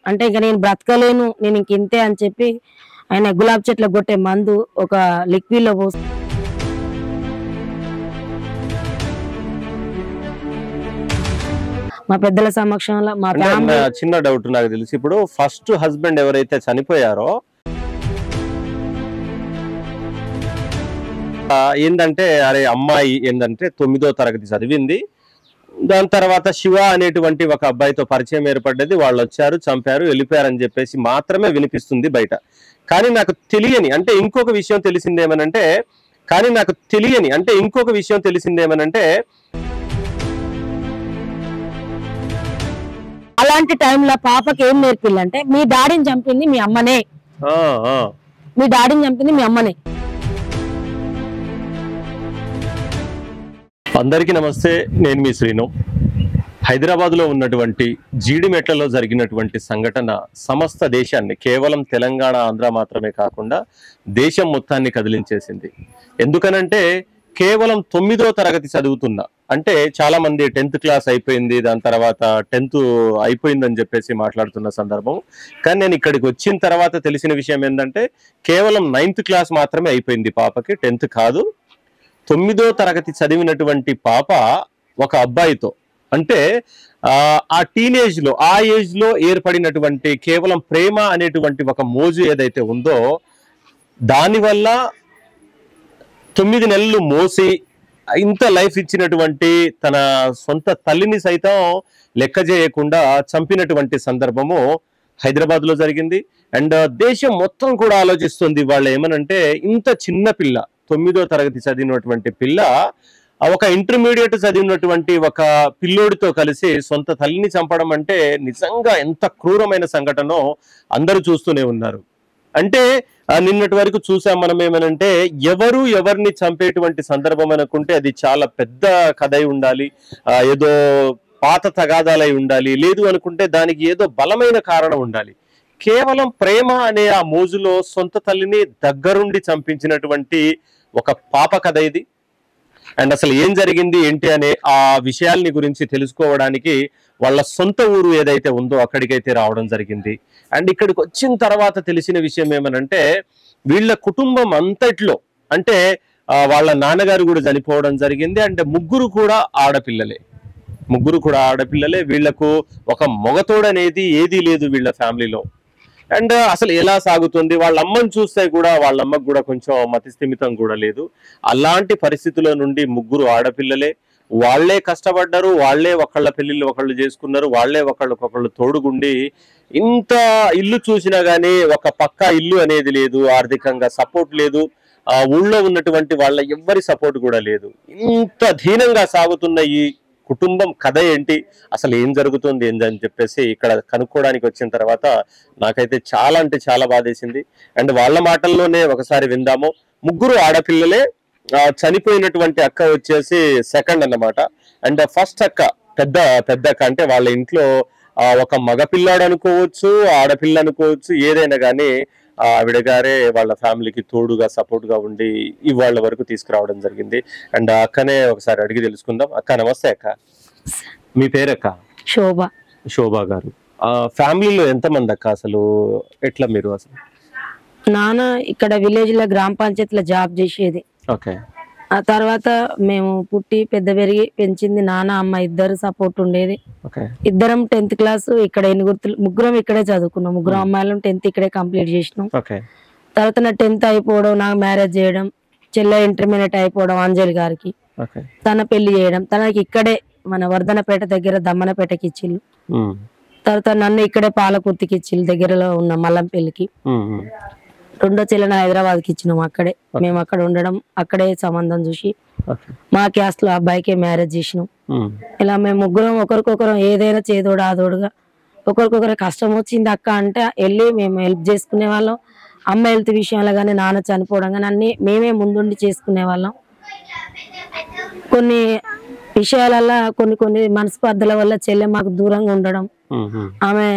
అంటే ఇక నేను బ్రతకలేను, నేను ఇంక ఇంతే అని చెప్పి ఆయన గులాబీ చెట్లకు కొట్టే మందు ఒక లిక్విడ్ లో పోసి మా పెద్దల సమక్షంలో మా ఫ్యామిలీ. చిన్న డౌట్ నాకు తెలిసి, ఇప్పుడు ఫస్ట్ హస్బెండ్ ఎవరైతే చనిపోయారో ఏంటంటే అరే అమ్మాయి ఏంటంటే 9వ తరగతి చదివింది, దాని తర్వాత శివ అనేటువంటి ఒక అబ్బాయితో పరిచయం ఏర్పడ్డది, వాళ్ళు వచ్చారు చంపారు వెళ్ళిపోయారని చెప్పేసి మాత్రమే వినిపిస్తుంది బయట. కానీ నాకు తెలియని అంటే ఇంకొక విషయం తెలిసిందేమనంటే అలాంటి టైంలో పాపకి ఏం నేర్పిల్లంటే మీ డాడీని చంపింది మీ అమ్మనే, మీ డాడీని చంపింది మీ అమ్మనే. అందరికీ నమస్తే, నేను మీ శ్రీను. హైదరాబాద్ లో ఉన్నటువంటి జీడిమెట్లలో జరిగినటువంటి సంఘటన సమస్త దేశాన్ని, కేవలం తెలంగాణ ఆంధ్ర మాత్రమే కాకుండా దేశం మొత్తాన్ని కదిలించేసింది. ఎందుకనంటే కేవలం 9వ తరగతి చదువుతున్న, అంటే చాలా మంది 10th క్లాస్ అయిపోయింది, దాని తర్వాత 10th అయిపోయిందని చెప్పేసి మాట్లాడుతున్న సందర్భం. కానీ నేను ఇక్కడికి వచ్చిన తర్వాత తెలిసిన విషయం ఏంటంటే కేవలం 9th క్లాస్ మాత్రమే అయిపోయింది పాపకి, 10th కాదు. 9వ తరగతి చదివినటువంటి పాప ఒక అబ్బాయితో, అంటే ఆ టీనేజ్ లో, ఆ ఏజ్ లో ఏర్పడినటువంటి కేవలం ప్రేమ అనేటువంటి ఒక మోజు ఏదైతే ఉందో, దానివల్ల 9 నెలలు మోసి ఇంత లైఫ్ ఇచ్చినటువంటి తన సొంత తల్లిని సైతం లెక్క చేయకుండా చంపినటువంటి సందర్భము హైదరాబాద్ లో జరిగింది. అండ్ దేశం మొత్తం కూడా ఆలోచిస్తుంది. వాళ్ళు ఏమనంటే ఇంత చిన్న పిల్ల, 9వ తరగతి చదివినటువంటి పిల్ల ఒక ఇంటర్మీడియట్ చదివినటువంటి ఒక పిల్లోడితో కలిసి సొంత తల్లిని చంపడం అంటే నిజంగా ఎంత క్రూరమైన సంఘటనో అందరూ చూస్తూనే ఉన్నారు. అంటే నిన్నటి వరకు చూసాం మనం ఏమనంటే ఎవరు ఎవరిని చంపేటువంటి సందర్భం అనుకుంటే అది చాలా పెద్ద కథ అయి ఉండాలి, ఏదో పాత తగాదాలై ఉండాలి, లేదు అనుకుంటే దానికి ఏదో బలమైన కారణం ఉండాలి. కేవలం ప్రేమ అనే ఆ మోజులో సొంత తల్లిని దగ్గరుండి చంపించినటువంటి ఒక పాప కథ ఇది. అండ్ అసలు ఏం జరిగింది ఏంటి అనే ఆ విషయాల్ని గురించి తెలుసుకోవడానికి వాళ్ళ సొంత ఊరు ఏదైతే ఉందో అక్కడికైతే రావడం జరిగింది. అండ్ ఇక్కడికి వచ్చిన తర్వాత తెలిసిన విషయం ఏమనంటే వీళ్ళ కుటుంబం అంతట్లో, అంటే వాళ్ళ నాన్నగారు కూడా చనిపోవడం జరిగింది. అంటే ముగ్గురు కూడా ఆడపిల్లలే. వీళ్లకు ఒక మొగతోడనేది ఏదీ లేదు వీళ్ళ ఫ్యామిలీలో. అండ్ అసలు ఎలా సాగుతుంది, వాళ్ళ అమ్మని చూస్తే కూడా వాళ్ళ అమ్మకు కూడా కొంచెం మతిస్థిమితం కూడా లేదు. అలాంటి పరిస్థితుల నుండి ముగ్గురు ఆడపిల్లలే, వాళ్లే కష్టపడ్డారు, వాళ్లే ఒకళ్ళ పెళ్లిళ్ళు ఒకళ్ళు చేసుకున్నారు, వాళ్లే ఒకళ్ళకొకళ్ళు తోడుగుండి ఇంత ఇల్లు చూసినా గానీ ఒక పక్కా ఇల్లు అనేది లేదు, ఆర్థికంగా సపోర్ట్ లేదు, ఊళ్ళో ఉన్నటువంటి వాళ్ళ ఎవ్వరి సపోర్ట్ కూడా లేదు. ఇంత దీనంగా సాగుతున్న ఈ కుటుంబం కథ ఏంటి, అసలు ఏం జరుగుతుంది ఏంటని చెప్పేసి ఇక్కడ కనుక్కోవడానికి వచ్చిన తర్వాత నాకైతే చాలా అంటే చాలా బాధేసింది. అండ్ వాళ్ళ మాటల్లోనే ఒకసారి విందాము. ముగ్గురు ఆడపిల్లలే, చనిపోయినటువంటి అక్క వచ్చేసి సెకండ్ అన్నమాట. అండ్ ఫస్ట్ అక్క పెద్ద అక్క, అంటే వాళ్ళ ఇంట్లో ఒక మగపిల్లాడు అనుకోవచ్చు, ఆడపిల్ల అనుకోవచ్చు, ఏదైనా కానీ ఆవిడ గారే వాళ్ళ ఫ్యామిలీకి తోడుగా సపోర్ట్ గా ఉండి ఇవాళ వరకు తీసుకురావడం జరిగింది. అండ్ అక్కనే ఒకసారి అడిగి తెలుసుకుందాం. అక్క నమస్తే. అక్క మీ పేరక్క? శోభ గారు. ఫ్యామిలీలో ఎంతమంది అక్క, అసలు ఎట్లా మీరు? అసలు నాన్న ఇక్కడ విలేజ్ లో గ్రామ పంచాయతీలో జాబ్ చేసేది. ఓకే. ఆ తర్వాత మేము పుట్టి పెద్ద పెరిగి పెంచింది నాన్న అమ్మ ఇద్దరు సపోర్ట్ ఉండేది. ఇద్దరం 10th క్లాస్ ఇక్కడ ముగ్గురం ఇక్కడే చదువుకున్నాం. ముగ్గురం అమ్మాయిలం 10th ఇక్కడే కంప్లీట్ చేసినాం. తర్వాత నా 10th అయిపోవడం, నాకు మ్యారేజ్ చేయడం, చెల్లె ఇంటర్మీడియట్ అయిపోవడం, అంజలి గారికి తన పెళ్లి చేయడం, తనకి ఇక్కడే మన వర్ధనపేట దగ్గర దమ్మనపేటకి ఇచ్చిళ్ళు. తర్వాత నన్ను ఇక్కడే పాలకుర్తికి ఇచ్చిళ్ళు, దగ్గరలో ఉన్న మల్లంపల్లికి. రెండో చెల్లెని హైదరాబాద్కి ఇచ్చినాం. అక్కడే మేము అక్కడ ఉండడం, అక్కడే సంబంధం చూసి మా క్యాస్ట్ లో అబ్బాయికే మ్యారేజ్ చేసినాం. ఇలా మేము ముగ్గురం ఒకరికొకరు ఏదైనా చేదోడు ఆదోడుగా ఒకరికొకరు కష్టం వచ్చింది అక్క అంటే వెళ్ళి మేము హెల్ప్ చేసుకునే వాళ్ళం. అమ్మ హెల్త్ విషయంలో కానీ నాన్న చనిపోవడం కానీ అన్ని మేమే ముందుండి చేసుకునే వాళ్ళం. కొన్ని విషయాలలో కొన్ని మనస్పర్ధల వల్ల చెల్లె మాకు దూరంగా ఉండడం, ఆమె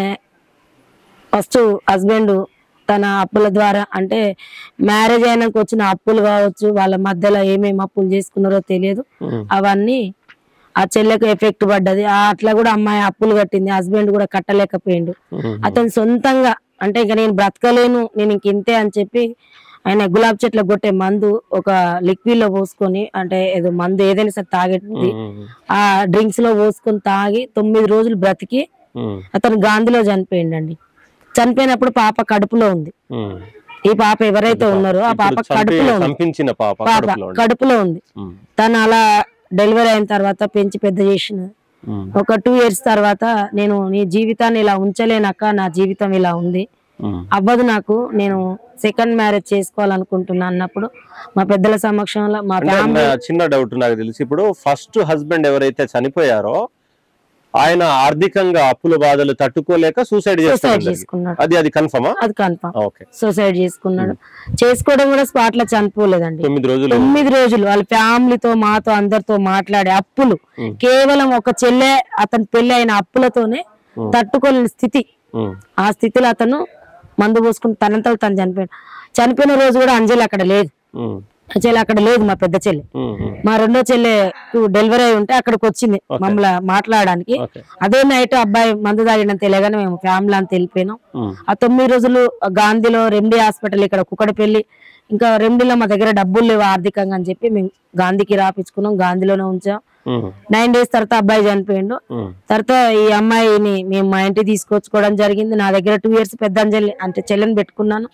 ఫస్ట్ హస్బెండ్ తన అప్పుల ద్వారా, అంటే మ్యారేజ్ అయినాక వచ్చిన అప్పులు కావచ్చు, వాళ్ళ మధ్యలో ఏమేమి అప్పులు చేసుకున్నారో తెలియదు, అవన్నీ ఆ చెల్లెకు ఎఫెక్ట్ పడ్డది. అట్లా కూడా అమ్మాయి అప్పులు కట్టింది, హస్బెండ్ కూడా కట్టలేకపోయిండు. అతను సొంతంగా అంటే ఇక నేను బ్రతకలేను, నేను ఇంక ఇంతే అని చెప్పి ఆయన గులాబ్ చెట్ల కొట్టే మందు ఒక లిక్విడ్ లో పోసుకొని, అంటే ఏదో మందు ఏదైనా సరే తాగేది ఆ డ్రింక్స్ లో పోసుకొని తాగి 9 రోజులు బ్రతికి అతను గాంధీలో చనిపోయిండండి. చనిపోయినప్పుడు పాప కడుపులో ఉంది. ఈ పాప ఎవరైతే ఉన్నారో ఆ పాప కడుపులో ఉంది, పాప కడుపులో ఉంది. తను అలా డెలివరీ అయిన తర్వాత పెంచి పెద్ద చేసిన ఒక 2 years తర్వాత నేను నీ జీవితాన్ని ఇలా ఉంచలేనక్క, నా జీవితం ఇలా ఉంది, అవ్వదు నాకు, నేను సెకండ్ మ్యారేజ్ చేసుకోవాలనుకుంటున్నా అన్నప్పుడు మా పెద్దల సమక్షంలో మా ఫ్యామిలీ. చిన్న డౌట్ నాకు తెలిసి, ఇప్పుడు ఫస్ట్ హస్బెండ్ ఎవరైతే చనిపోయారో ఆయన ఆర్థికంగా అప్పుల బాధలు తట్టుకోలేక సూసైడ్ చేసుకున్నాడు, అది కన్ఫర్మా? అది కన్ఫర్మ్. సూసైడ్ చేసుకున్నాడు. చేసుకోవడం కూడా స్పాట్ లో చనిపోలేదండి. 9 రోజులు వాళ్ళ ఫ్యామిలీతో మాతో అందరితో మాట్లాడే అప్పులు, కేవలం ఒక చెల్లె అతని పెళ్లి అయిన అప్పులతోనే తట్టుకోలేని స్థితి. ఆ స్థితిలో అతను మందు పోసుకుని తనంతలో తను చనిపోయాడు. చనిపోయిన రోజు కూడా అంజలి అక్కడ లేదు, చెల్లె అక్కడ లేదు. మా పెద్ద చెల్లె, మా రెండో చెల్లె డెలివరీ అయి ఉంటే అక్కడికి వచ్చింది మమ్మల్ని మాట్లాడడానికి. అదే నైట్ అబ్బాయి మందు తాగిన తెలియగానే మేము ఫ్యామిలీ అంతా వెళ్ళిపోయినాం. ఆ 9 రోజులు గాంధీలో రెమ్డీ హాస్పిటల్, ఇక్కడ కుక్కడపల్లి, ఇంకా రెమ్డీలో మా దగ్గర డబ్బులు లేవు ఆర్థికంగా అని చెప్పి మేము గాంధీకి రాపించుకున్నాం, గాంధీలోనే ఉంచాం. 9 days తర్వాత అబ్బాయి చనిపోయిండు. తర్వాత ఈ అమ్మాయిని మేము మా ఇంటికి తీసుకొచ్చుకోవడం జరిగింది. నా దగ్గర 2 years పెద్ద అంజలి అంటే చెల్లెని పెట్టుకున్నాను.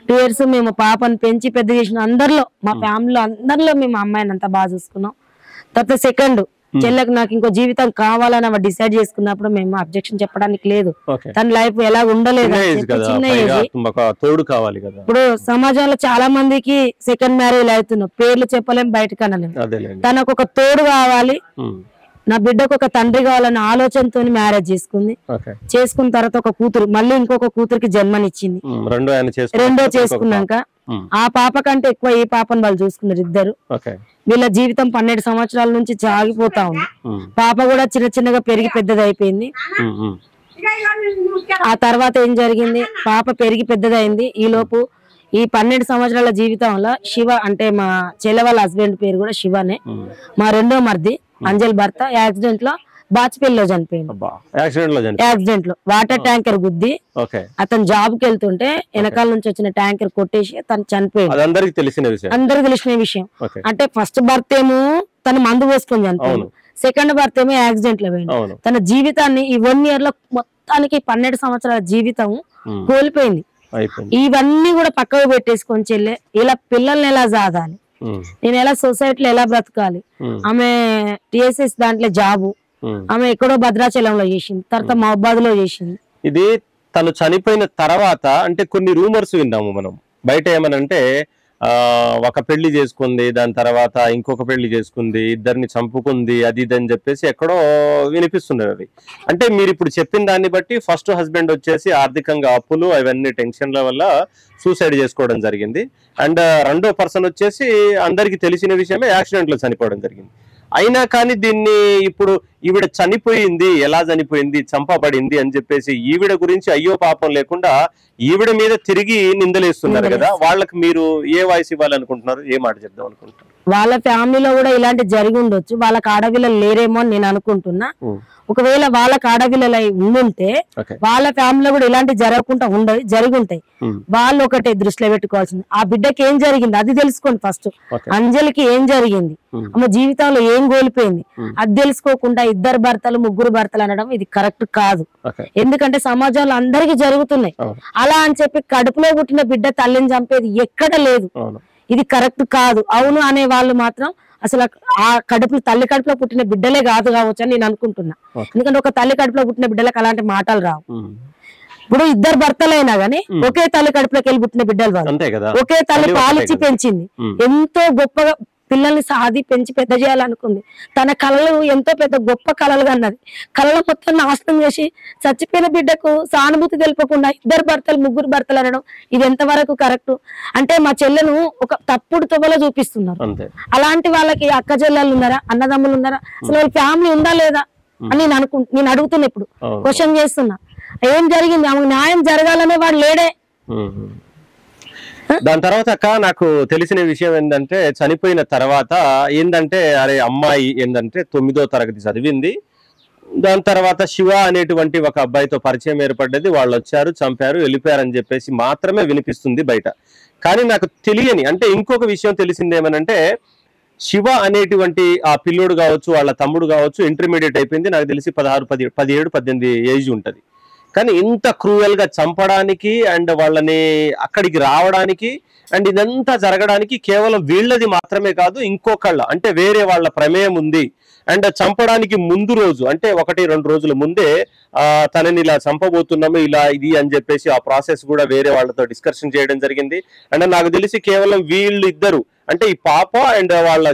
2 years మేము పాపను పెంచి పెద్ద చేసిన అందరిలో, మా ఫ్యామిలీలో అందరిలో మేము అమ్మాయిని అంతా బాగా చూసుకున్నాం. తర్వాత సెకండ్ చెల్లెకు నాకు ఇంకో జీవితం కావాలని ఆమె డిసైడ్ చేసుకున్నప్పుడు మేము అబ్జెక్షన్ చెప్పడానికి లేదు. తన లైఫ్ ఎలా ఉండలేదు, చిన్న ఏజ్, తోడు కావాలి కదా. ఇప్పుడు సమాజంలో చాలా మందికి సెకండ్ మ్యారేజ్ అవుతున్నాం, పేర్లు చెప్పలేం, బయటకు అనలేము. తనకు ఒక తోడు కావాలి, నా బిడ్డకు ఒక తండ్రి కావాలన్న ఆలోచనతో మ్యారేజ్ చేసుకుంది. చేసుకున్న తర్వాత ఒక కూతురు, మళ్ళీ ఇంకొక కూతురికి జన్మనిచ్చింది. రెండో చేసుకున్నాక ఆ పాప కంటే ఎక్కువ ఈ పాపను వాళ్ళు చూసుకున్నారు ఇద్దరు. వీళ్ళ జీవితం 12 సంవత్సరాల నుంచి సాగిపోతా ఉంది. పాప కూడా చిన్న చిన్నగా పెరిగి పెద్దది అయిపోయింది. ఆ తర్వాత ఏం జరిగింది, పాప పెరిగి పెద్దదైంది. ఈ లోపు ఈ 12 సంవత్సరాల జీవితంలో శివ అంటే మా చెల్లె వాళ్ళ హస్బెండ్ పేరు కూడా శివనే, మా రెండో మర్ది అంజలి భర్త యాక్సిడెంట్ లో బాచ్పల్లిలో చనిపోయింది. యాక్సిడెంట్ లో వాటర్ ట్యాంకర్ గుద్ది అతను జాబ్ కి వెళ్తుంటే వెనకాల నుంచి వచ్చిన ట్యాంకర్ కొట్టేసి తను చనిపోయింది. అందరికి తెలిసిన విషయం. అంటే ఫస్ట్ భర్త ఏమో తను మందు పోసుకొని చనిపోయింది, సెకండ్ భర్త ఏమో యాక్సిడెంట్ లో పోయింది. తన జీవితాన్ని ఈ 1 year లో మొత్తానికి 12 సంవత్సరాల జీవితం కోల్పోయింది. ఇవన్నీ కూడా పక్కకు పెట్టేసుకొని చెల్లె ఇలా పిల్లల్ని ఎలా సాదాలి, నేను ఎలా సొసైటీలో ఎలా బ్రతకాలి, ఆమె టిఎస్ఎస్ దాంట్లో జాబు, ఆమె ఎక్కడో భద్రాచలంలో చేసింది, తర్వాత మహబాద్ లో చేసింది. ఇది తను చనిపోయిన తర్వాత అంటే కొన్ని రూమర్స్ విన్నాము మనం బయట, ఏమనంటే ఒక పెళ్లి చేసుకుంది, దాని తర్వాత ఇంకొక పెళ్లి చేసుకుంది, ఇద్దరిని చంపుకుంది, అది ఇది అని చెప్పేసి ఎక్కడో వినిపిస్తున్నది. అంటే మీరు ఇప్పుడు చెప్పిన దాన్ని బట్టి ఫస్ట్ హస్బెండ్ వచ్చేసి ఆర్థికంగా అప్పులు అవన్నీ టెన్షన్ల వల్ల సూసైడ్ చేసుకోవడం జరిగింది. అండ్ రెండో పర్సన్ వచ్చేసి అందరికి తెలిసిన విషయమే యాక్సిడెంట్ లో చనిపోవడం జరిగింది. అయినా కానీ దీన్ని ఇప్పుడు ఈవిడ చనిపోయింది, ఎలా చనిపోయింది, చంపబడింది అని చెప్పేసి ఈవిడ గురించి అయ్యో పాపం లేకుండా ఈవిడ మీద తిరిగి నిందలేస్తున్నారు కదా, వాళ్ళకి మీరు ఏ వాయిస్ ఇవ్వాలనుకుంటున్నారు, ఏ మాట చెప్దాం అనుకుంటున్నారు? వాళ్ళ ఫ్యామిలీలో కూడా ఇలాంటి జరిగి ఉండొచ్చు, వాళ్ళకి ఆడపిల్లలు లేరేమో అని నేను అనుకుంటున్నా. ఒకవేళ వాళ్ళకి ఆడపిల్లలు ఉండుంటే వాళ్ళ ఫ్యామిలీలో కూడా ఇలాంటి జరగకుండా జరిగి ఉంటాయి. వాళ్ళు ఒకటే దృష్టిలో పెట్టుకోవాల్సింది, ఆ బిడ్డకి ఏం జరిగింది అది తెలుసుకోండి ఫస్ట్. అంజలికి ఏం జరిగింది, ఆమె జీవితంలో ఏం కోల్పోయింది అది తెలుసుకోకుండా ఇద్దరు భర్తలు ముగ్గురు భర్తలు అనడం ఇది కరెక్ట్ కాదు. ఎందుకంటే సమాజంలో అందరికీ జరుగుతున్నాయి. అలా అని చెప్పి కడుపులో పుట్టిన బిడ్డ తల్లిని చంపేది ఎక్కడ లేదు, ఇది కరెక్ట్ కాదు. అవును అనే వాళ్ళు మాత్రం అసలు ఆ తల్లి కడుపులో పుట్టిన బిడ్డలే కాదు కావచ్చు అని నేను అనుకుంటున్నా. ఎందుకంటే ఒక తల్లి కడుపులో పుట్టిన బిడ్డలకు అలాంటి మాటలు రావు. ఇప్పుడు ఇద్దరు భర్తలైనా గానీ ఒకే తల్లి కడుపులోకి వెళ్ళి పుట్టిన బిడ్డలు వాళ్ళు, ఒకే తల్లి పాలిచ్చి పెంచింది, ఎంతో గొప్పగా పిల్లల్ని సాది పెంచి పెద్ద చేయాలనుకుంది. తన కళలు ఎంతో పెద్ద గొప్ప కళలు అన్నది, కళలు మొత్తం నాశనం చేసి చచ్చిపోయిన బిడ్డకు సానుభూతి తెలుపకుండా ఇద్దరు భర్తలు ముగ్గురు భర్తలు అనడం ఇది ఎంతవరకు కరెక్ట్? అంటే మా చెల్లెను ఒక తప్పుడు తొవ్వలో చూపిస్తున్నారు. అలాంటి వాళ్ళకి అక్క చెల్లెళ్ళు ఉన్నారా, అన్నదమ్ములు ఉన్నారా, అసలు వాళ్ళ ఫ్యామిలీ ఉందా లేదా అని నేను అడుగుతున్నా. ఇప్పుడు క్వశ్చన్ చేస్తున్నా, ఏం జరిగింది, ఆమెకు న్యాయం జరగాలనే వాడు లేడే. దాని తర్వాత అక్క నాకు తెలిసిన విషయం ఏంటంటే చనిపోయిన తర్వాత ఏంటంటే అరే అమ్మాయి ఏంటంటే 9వ తరగతి చదివింది. దాని తర్వాత శివ అనేటువంటి ఒక అబ్బాయితో పరిచయం ఏర్పడ్డది. వాళ్ళు వచ్చారు, చంపారు, వెళ్ళిపోయారని చెప్పేసి మాత్రమే వినిపిస్తుంది బయట. కానీ నాకు తెలియని అంటే ఇంకొక విషయం తెలిసింది ఏమనంటే శివ అనేటువంటి ఆ పిల్లోడు కావచ్చు, వాళ్ళ తమ్ముడు కావచ్చు, ఇంటర్మీడియట్ అయిపోయింది, నాకు తెలిసి 16, 17, 18 ఏజ్ ఉంటది. కానీ ఇంత క్రూయల్ గా చంపడానికి అండ్ వాళ్ళని అక్కడికి రావడానికి అండ్ ఇదంతా జరగడానికి కేవలం వీళ్ళది మాత్రమే కాదు, ఇంకొకళ్ళ అంటే వేరే వాళ్ళ ప్రమేయం ఉంది. అండ్ చంపడానికి ముందు రోజు అంటే 1-2 రోజుల ముందే తనని ఇలా చంపబోతున్నాము ఇలా ఇది అని చెప్పేసి ఆ ప్రాసెస్ కూడా వేరే వాళ్ళతో డిస్కషన్ చేయడం జరిగింది. అండ్ నాకు తెలిసి కేవలం వీళ్ళు ఇద్దరు అంటే ఈ పాప అండ్ వాళ్ళ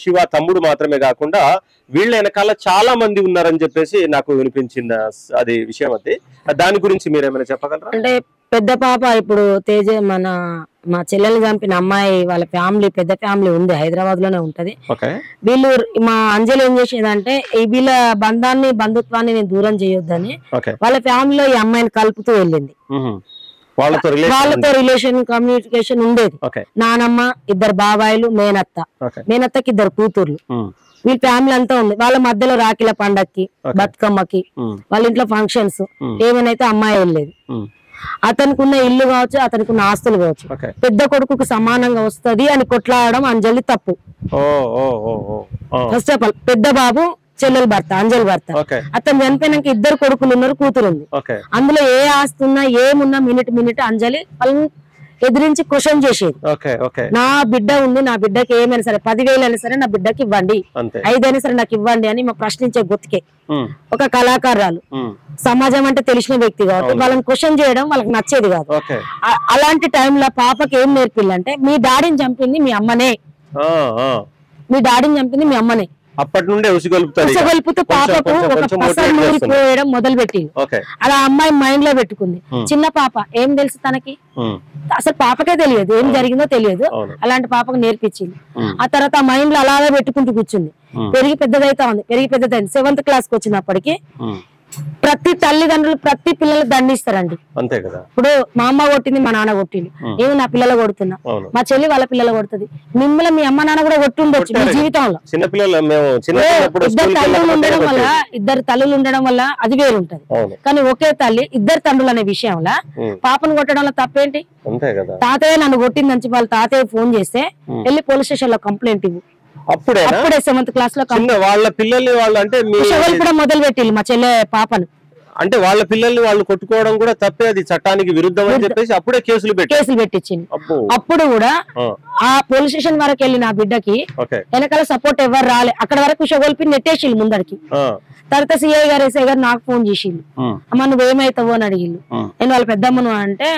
శివ తమ్ముడు మాత్రమే కాకుండా వీళ్ళ వెనకాల చాలా మంది ఉన్నారని చెప్పేసి నాకు వినిపించింది అది విషయం. అది దాని గురించి మీరు ఏమైనా చెప్పగలరా? అంటే పెద్ద పాప ఇప్పుడు తేజ మా చెల్లెల్ని చంపిన అమ్మాయి వాళ్ళ ఫ్యామిలీ పెద్ద ఫ్యామిలీ ఉంది, హైదరాబాద్ లోనే ఉంటది. వీళ్ళు మా అంజలి ఏం చేసేదంటే వీళ్ళ బంధుత్వాన్ని నేను దూరం చేయొద్దని వాళ్ళ ఫ్యామిలీలో ఈ అమ్మాయిని కలుపుతూ వెళ్ళింది. వాళ్ళతో రిలేషన్ కమ్యూనికేషన్ ఉండేది. నానమ్మ, 2 బాబాయిలు, మేనత్తకి 2 కూతుర్లు, వీళ్ళ ఫ్యామిలీ అంతా ఉంది. వాళ్ళ మధ్యలో రాఖీల పండక్కి, బతుకమ్మకి, వాళ్ళ ఇంట్లో ఫంక్షన్స్ ఏమైనా అమ్మాయి వెళ్ళేది. అతనికి ఉన్న ఇల్లు కావచ్చు, అతనికి ఉన్న ఆస్తులు కావచ్చు, పెద్ద కొడుకుకు సమానంగా వస్తది అని కొట్లాడడం అంజలి తప్పు. ఫస్ట్ ఆఫ్ ఆల్ పెద్ద బాబు చెల్లెలు భర్త, అంజలి భర్త. అతను చనిపోయినాక 2 కొడుకులు ఉన్నారు, కూతురు ఉంది. అందులో ఏ ఆస్తి ఉన్నా ఏమున్నా మినిట్ అంజలి వాళ్ళని ఎదిరించి క్వశ్చన్ చేసేది. నా బిడ్డ ఉంది, నా బిడ్డకి ఏమైనా సరే 10,000 అయినా సరే నా బిడ్డకి ఇవ్వండి, 5 అయినా సరే నాకు ఇవ్వండి అని మా ప్రశ్నించే గుర్తుకే ఒక కళాకారాలు. సమాజం అంటే తెలిసిన వ్యక్తి కాబట్టి వాళ్ళని క్వశ్చన్ చేయడం వాళ్ళకి నచ్చేది కాదు. అలాంటి టైంలో పాపకి ఏం నేర్పిల్లంటే మీ డాడీని చంపింది మీ అమ్మనే, మీ డాడీని చంపింది మీ అమ్మనే. అప్పటి నుండే ఉసిగొలుపుతూ పాపకు ఒక పసరు నూరి పోయడం మొదలు పెట్టింది. అలా అమ్మాయి మైండ్ లో పెట్టుకుంది. చిన్న పాప ఏం తెలుసు తనకి, అసలు పాపకే తెలియదు ఏం జరిగిందో తెలియదు. అలాంటి పాపకు నేర్పించింది. ఆ తర్వాత ఆ మైండ్ లో అలాగే పెట్టుకుంటూ కూర్చుంది. పెరిగి పెద్దదైతా ఉంది, 7th క్లాస్ కి వచ్చినప్పటికీ ప్రతి తల్లిదండ్రులు ప్రతి పిల్లలు దండిస్తారండి. అంతే కదా. ఇప్పుడు మా అమ్మ కొట్టింది, మా నాన్న కొట్టింది, నేను నా పిల్లలు కొడుతున్నా, మా చెల్లి వాళ్ళ పిల్లలు కొడుతుంది. మిమ్మల్ని మీ అమ్మ నాన్న కూడా కొట్టుండొచ్చు మీ జీవితంలో. 2 తల్లులు ఉండడం వల్ల 2 తల్లులు ఉండడం వల్ల అది వేరు ఉంటది. కానీ ఒకే తల్లి 2 తండ్రులు అనే విషయంలో పాపను కొట్టడంలో తప్పేంటి? తాతయ్య నన్ను కొట్టిందని వాళ్ళ తాతయ్య ఫోన్ చేస్తే వెళ్ళి పోలీస్ స్టేషన్ లో కంప్లైంట్ ఇవ్వు. అప్పుడే 7th క్లాస్ లో వాళ్ళ పిల్లల్ని వాళ్ళు అంటే కూడా మొదలు పెట్టిల్లు మా చెల్లె పాపను. అంటే వాళ్ళ పిల్లల్ని వాళ్ళు కొట్టుకోవడం కూడా తప్పే, అది చట్టానికి విరుద్ధం అని చెప్పేసి అప్పుడే కేసులు పెట్టించింది. అప్పుడు కూడా ఆ పోలీస్ స్టేషన్ వరకు వెళ్ళి నా బిడ్డకి వెనకాల సపోర్ట్ ఎవరు రాలే. అక్కడ వరకు షొగొల్పి నెట్టేసిల్లు ముందరికి. తర్వాత సిఐ గారు, ఎస్ఐ గారు నాకు ఫోన్ చేసిళ్ళు, అమ్మ నువ్వేమైతావు అని అడిగిళ్ళు. నేను వాళ్ళ పెద్దమ్మను అంటే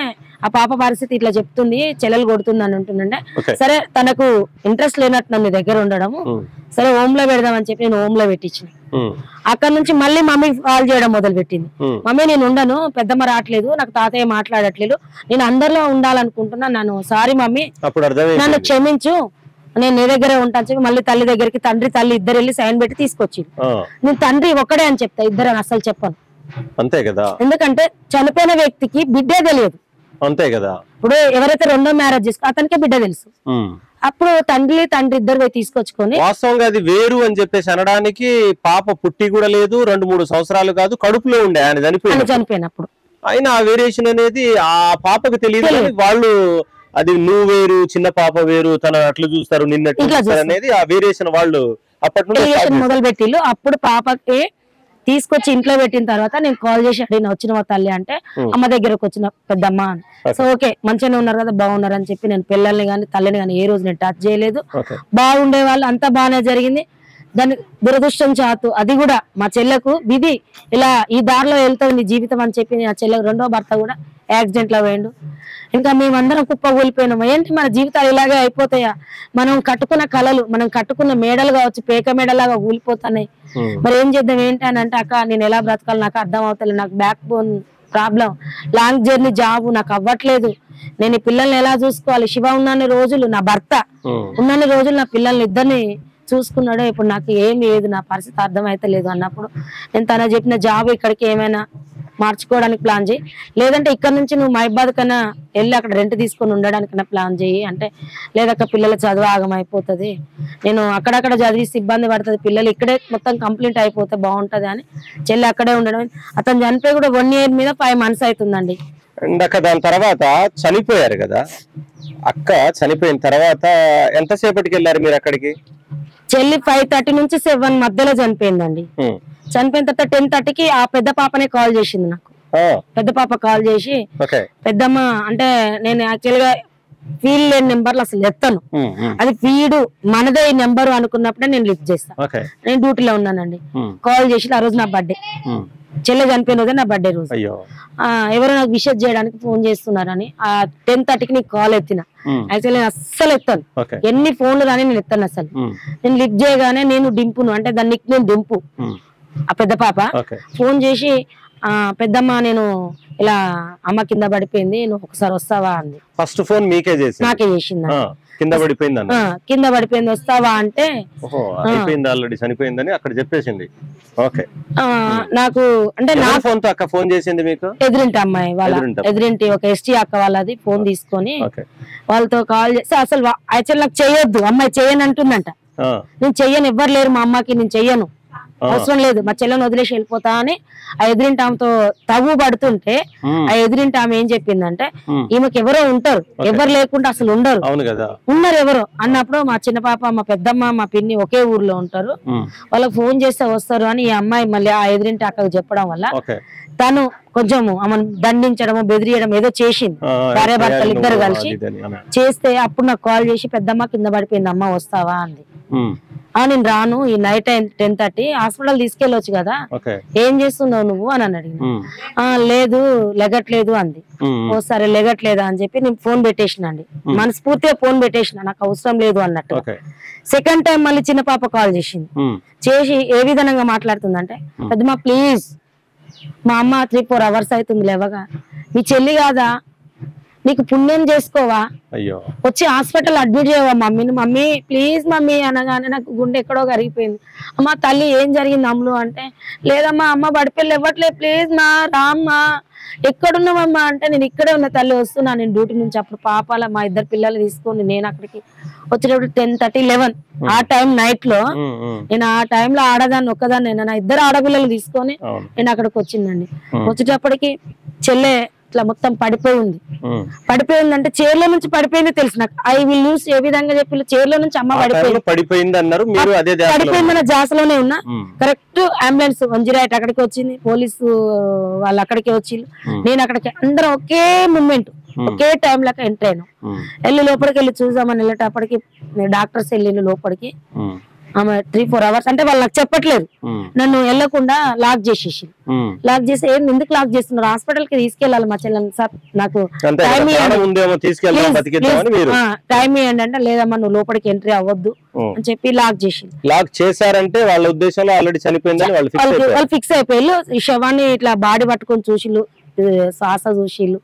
ఆ పాప పరిస్థితి ఇట్లా చెప్తుంది, చెల్లెలు కొడుతుంది అని ఉంటుందంటే సరే తనకు ఇంట్రెస్ట్ లేనట్టు నన్ను దగ్గర ఉండడము, సరే హోమ్ లో పెడదామని చెప్పి నేను హోమ్ లో పెట్టించిన. అక్కడ నుంచి మళ్ళీ మమ్మీ కాల్ చేయడం మొదలు పెట్టింది. మమ్మీ నేను ఉండను, పెద్దమ్మ రావట్లేదు, నాకు తాతయ్య మాట్లాడట్లేదు, నేను అందరిలో ఉండాలనుకుంటున్నా, నన్ను సారీ మమ్మీ నన్ను క్షమించు, నేను నీ దగ్గరే ఉంటాను చెప్పి మళ్ళీ తల్లి దగ్గరికి తల్లి ఇద్దరు వెళ్ళి సైన్ పెట్టి తీసుకొచ్చి నేను తండ్రి ఒక్కడే అని చెప్తా, ఇద్దరు అని అసలు చెప్పను. అంతే కదా. ఎందుకంటే చనిపోయిన వ్యక్తికి బిడ్డే తెలియదు. అంతే కదా. ఇప్పుడు ఎవరైతే 2వ మ్యారేజ్ చేసుకో అతనికే బిడ్డ తెలుసు. అప్పుడు తండ్రి తీసుకొచ్చుకొని వాస్తవంగా అది వేరు అని చెప్పేసి అనడానికి పాప పుట్టి కూడా లేదు, 2-3 సంవత్సరాలు కాదు, కడుపులో ఉండే ఆయన చనిపోయినప్పుడు. అయినా ఆ వేరియేషన్ అనేది ఆ పాపకు తెలియదు. వాళ్ళు అది నువ్వు వేరు, చిన్న పాప వేరు, తన అట్లా చూస్తారు, నిన్నట్టు అనేది ఆ వేరియేషన్ వాళ్ళు అప్పటి నుండి మొదలు పెట్టిల్లు. అప్పుడు పాపకి తీసుకొచ్చి ఇంట్లో పెట్టిన తర్వాత నేను కాల్ చేసి అడిగిన, వచ్చిన తల్లి అంటే అమ్మ దగ్గరకు వచ్చిన పెద్దమ్మ అని. సో ఓకే మంచిగానే ఉన్నారు కదా, బాగున్నారు అని చెప్పి నేను పిల్లల్ని కానీ తల్లిని కానీ ఏ రోజు నేను టచ్ చేయలేదు. బాగుండే వాళ్ళు అంతా బాగానే జరిగింది. దాని దురదృష్టం చాతు అది కూడా మా చెల్లెకు విధి ఇలా ఈ దారిలో వెళ్తావు నీ జీవితం అని చెప్పి నా చెల్లెకు 2వ భర్త కూడా యాక్సిడెంట్ లో పోయిండు. ఇంకా మేమందరం కుప్పగూలిపోయినాం. ఏంటి మన జీవితాలు ఇలాగే అయిపోతాయా? మనం కట్టుకున్న కళలు, మనం కట్టుకున్న మేడలు కావచ్చు పేక మేడలాగా ఊలిపోతున్నాయి. మరి ఏం చేద్దాం ఏంటి అని అంటే, అక్క నేను ఎలా బ్రతకాలి నాకు అర్థం అవుతలేదు, నాకు back bone problem, long journey job నాకు అవ్వట్లేదు, నేను ఈ పిల్లల్ని ఎలా చూసుకోవాలి? శివ ఉన్నన్ని రోజులు నా భర్త ఉన్నన్ని రోజులు నా పిల్లల్ని ఇద్దరిని చూసుకున్నాడు, ఇప్పుడు నాకు ఏం లేదు, నా పరిస్థితి అర్థం అయితే లేదు అన్నప్పుడు నేను తన చెప్పిన జాబ్ ఇక్కడికి ఏమైనా మార్చుకోవడానికి ప్లాన్ చేయి, లేదంటే ఇక్కడ నుంచి నువ్వు మహిబాద్ కన్నా వెళ్ళి అక్కడ రెంట్ తీసుకొని ఉండడానికన్నా ప్లాన్ చేయి అంటే, లేదక్క పిల్లల చదువు ఆగమైపోతుంది, నేను అక్కడక్కడ చదివిస్తే ఇబ్బంది పడుతుంది, పిల్లలు ఇక్కడే మొత్తం కంప్లీట్ అయిపోతే బాగుంటది అని చెల్లి అక్కడే ఉండడం. అతను చనిపోయి కూడా 1 year మీద 5 months అవుతుందండి. అక్క దాని తర్వాత చనిపోయారు కదా, అక్క చనిపోయిన తర్వాత ఎంతసేపటికి వెళ్ళారు మీరు అక్కడికి? చెల్లి 5:30 నుంచి 7 మధ్యలో చనిపోయిందండి. చనిపోయిన తర్వాత 10:30కి ఆ పెద్ద పాపనే కాల్ చేసింది నాకు. పెద్ద పాప కాల్ చేసి, పెద్దమ్మ అంటే నేను యాక్చువల్ గా ఫీల్డ్ లేని నెంబర్లు అసలు ఎత్తాను, అది ఫీడ్ మనదే ఈ నెంబర్ అనుకున్నప్పుడే నేను లిఫ్ట్ చేస్తాను. నేను డ్యూటీలో ఉన్నానండి. కాల్ చేసి ఆ రోజు నా బర్త్డే, చెల్లె చనిపోయిన రోజే నా బర్త్డే రోజు. ఎవరో నాకు విషెస్ చేయడానికి ఫోన్ చేస్తున్నారని ఆ 10:30కి నీకు కాల్ ఎత్తిన. యాక్చువల్లీ నేను అస్సలు ఎత్తాను, ఎన్ని ఫోన్లు కానీ నేను ఎత్తాను అసలు. నేను లిఫ్ట్ చేయగానే నేను డింపును అంటే దాన్ని నేను డింపు, ఆ పెద్ద పాప ఫోన్ చేసి పెద్దమ్మ నేను ఇలా అమ్మ కింద పడిపోయింది, నువ్వు ఒకసారి వస్తావా అంది. ఫస్ట్ ఫోన్ మీకే చేసి నాకే చేసింది. కింద పడిపోయింది వస్తావా అంటే ఆల్రెడీ చనిపోయిందని అక్కడ చెప్పేసింది. నాకు అంటే నా ఫోన్ తో అక్క ఫోన్ చేసింది మీకు? ఎదురింటి అమ్మాయి వాళ్ళ ఎదురింటి ఒక ఎస్టీ అక్క వాళ్ళది ఫోన్ తీసుకొని వాళ్ళతో కాల్ చేసి, అసలు యాక్చువల్ నాకు చెయ్యొద్దు, అమ్మాయి చెయ్యను అంటుందంట. నేను చెయ్యను, ఎవ్వరు లేరు మా అమ్మకి, నేను చెయ్యను, అవసరం లేదు, మా చెల్లెని వదిలేసి వెళ్ళిపోతా అని ఆ ఎదురింటి ఆమెతో తగు పడుతుంటే ఆ ఎదురింటి ఆమె ఏం చెప్పిందంటే, ఈమెకి ఎవరో ఉంటారు, ఎవరు లేకుండా అసలు ఉండరు, ఉన్నారు ఎవరో అన్నప్పుడు మా చిన్న పాప మా పెద్దమ్మ మా పిన్ని ఒకే ఊర్లో ఉంటారు, వాళ్ళకి ఫోన్ చేస్తే వస్తారు అని ఈ అమ్మాయి మళ్ళీ ఆ ఎదురింటి అక్కకు చెప్పడం వల్ల తను కొంచెము ఆమెను దండించడము బెదిరియడం ఏదో చేసింది. భార్య భర్తలు ఇద్దరు కలిసి చేస్తే అప్పుడు నాకు కాల్ చేసి, పెద్దమ్మ కింద పడిపోయింది అమ్మ వస్తావా అంది. నేను రాను, ఈ నైట్ 10:30 హాస్పిటల్ తీసుకెళ్ళొచ్చు కదా, ఏం చేస్తున్నావు నువ్వు అని అడిగిన. లేదు లెగట్లేదు అంది. ఓ సరే లెగట్లేదా అని చెప్పి నేను ఫోన్ పెట్టేసిన అండి, మనస్ఫూర్తిగా ఫోన్ పెట్టేసిన, నాకు అవసరం లేదు అన్నట్టు. సెకండ్ టైం మళ్ళీ చిన్న పాప కాల్ చేసింది. చేసి ఏ విధంగా మాట్లాడుతుందంటే, పెద్దమ్మ ప్లీజ్, మా అమ్మ 3-4 hours అవుతుంది లేవగా, మీ చెల్లి కాదా, నీకు పుణ్యం చేసుకోవా, వచ్చి హాస్పిటల్ అడ్మిట్ చేయవా మమ్మీని, మమ్మీ ప్లీజ్ మమ్మీ అనగానే నాకు గుండె ఎక్కడో కరిగిపోయింది. అమ్మ తల్లి ఏం జరిగింది అమ్ములు అంటే, లేదమ్మా అమ్మ బడిపిల్ల ఇవ్వట్లేదు, ప్లీజ్ మా రామ్మా, ఎక్కడున్నావమ్మా అంటే, నేను ఇక్కడే ఉన్న తల్లి వస్తున్నా, నేను డ్యూటీ నుంచి. అప్పుడు పాపాల మా 2 పిల్లలు తీసుకొని నేను అక్కడికి వచ్చేటప్పుడు 10:30-11 ఆ టైం నైట్ లో, నేను ఆ టైంలో ఆడదాన్ని ఒక్కదాన్ని, నా 2 ఆడపిల్లలు తీసుకొని నేను అక్కడికి వచ్చిందండి. వచ్చేటప్పటికి చెల్లె ఇట్లా మొత్తం పడిపోయిందంటే చైర్లో నుంచి పడిపోయింది తెలుసు నాకు. ఐ విల్ యూస్ ఏ విధంగా చెప్పి చైర్లో నుంచి అమ్మ పడిపోయిందన్న జాసలోనే ఉన్నా. కరెక్ట్ అంబులెన్స్ 108 అక్కడికి వచ్చింది, పోలీసు వాళ్ళు అక్కడికి వచ్చి, నేను అక్కడికి, అందరం ఒకే మూమెంట్ ఒకే టైం లాగా ఎంటర్ అయినాం. వెళ్ళి లోపలికి వెళ్ళి చూసామని వెళ్ళేటప్పటికి డాక్టర్స్ వెళ్ళి లోపలికి ఆమె 3-4 hours అంటే వాళ్ళు నాకు చెప్పట్లేదు, నన్ను వెళ్ళకుండా లాక్ చేసేసి, లాక్ చేసి ఎందుకు లాక్ చేస్తున్నారు, హాస్పిటల్ కి తీసుకెళ్ళాలి మా చెల్లెని సార్, నాకు టైం ఇవ్వండి అంటే, లేదమ్మా నువ్వు లోపలికి ఎంట్రీ అవ్వద్దు అని చెప్పి లాక్ చేసి, లాక్ చేశారంటే వాళ్ళ ఉద్దేశంలో ఆల్రెడీ చనిపోయిందని వాళ్ళు ఫిక్స్ అయిపోయి ఈ శవాన్ని ఇట్లా బాడీ పట్టుకొని చూసిళ్ళు, శ్వాస చూసిళ్ళు.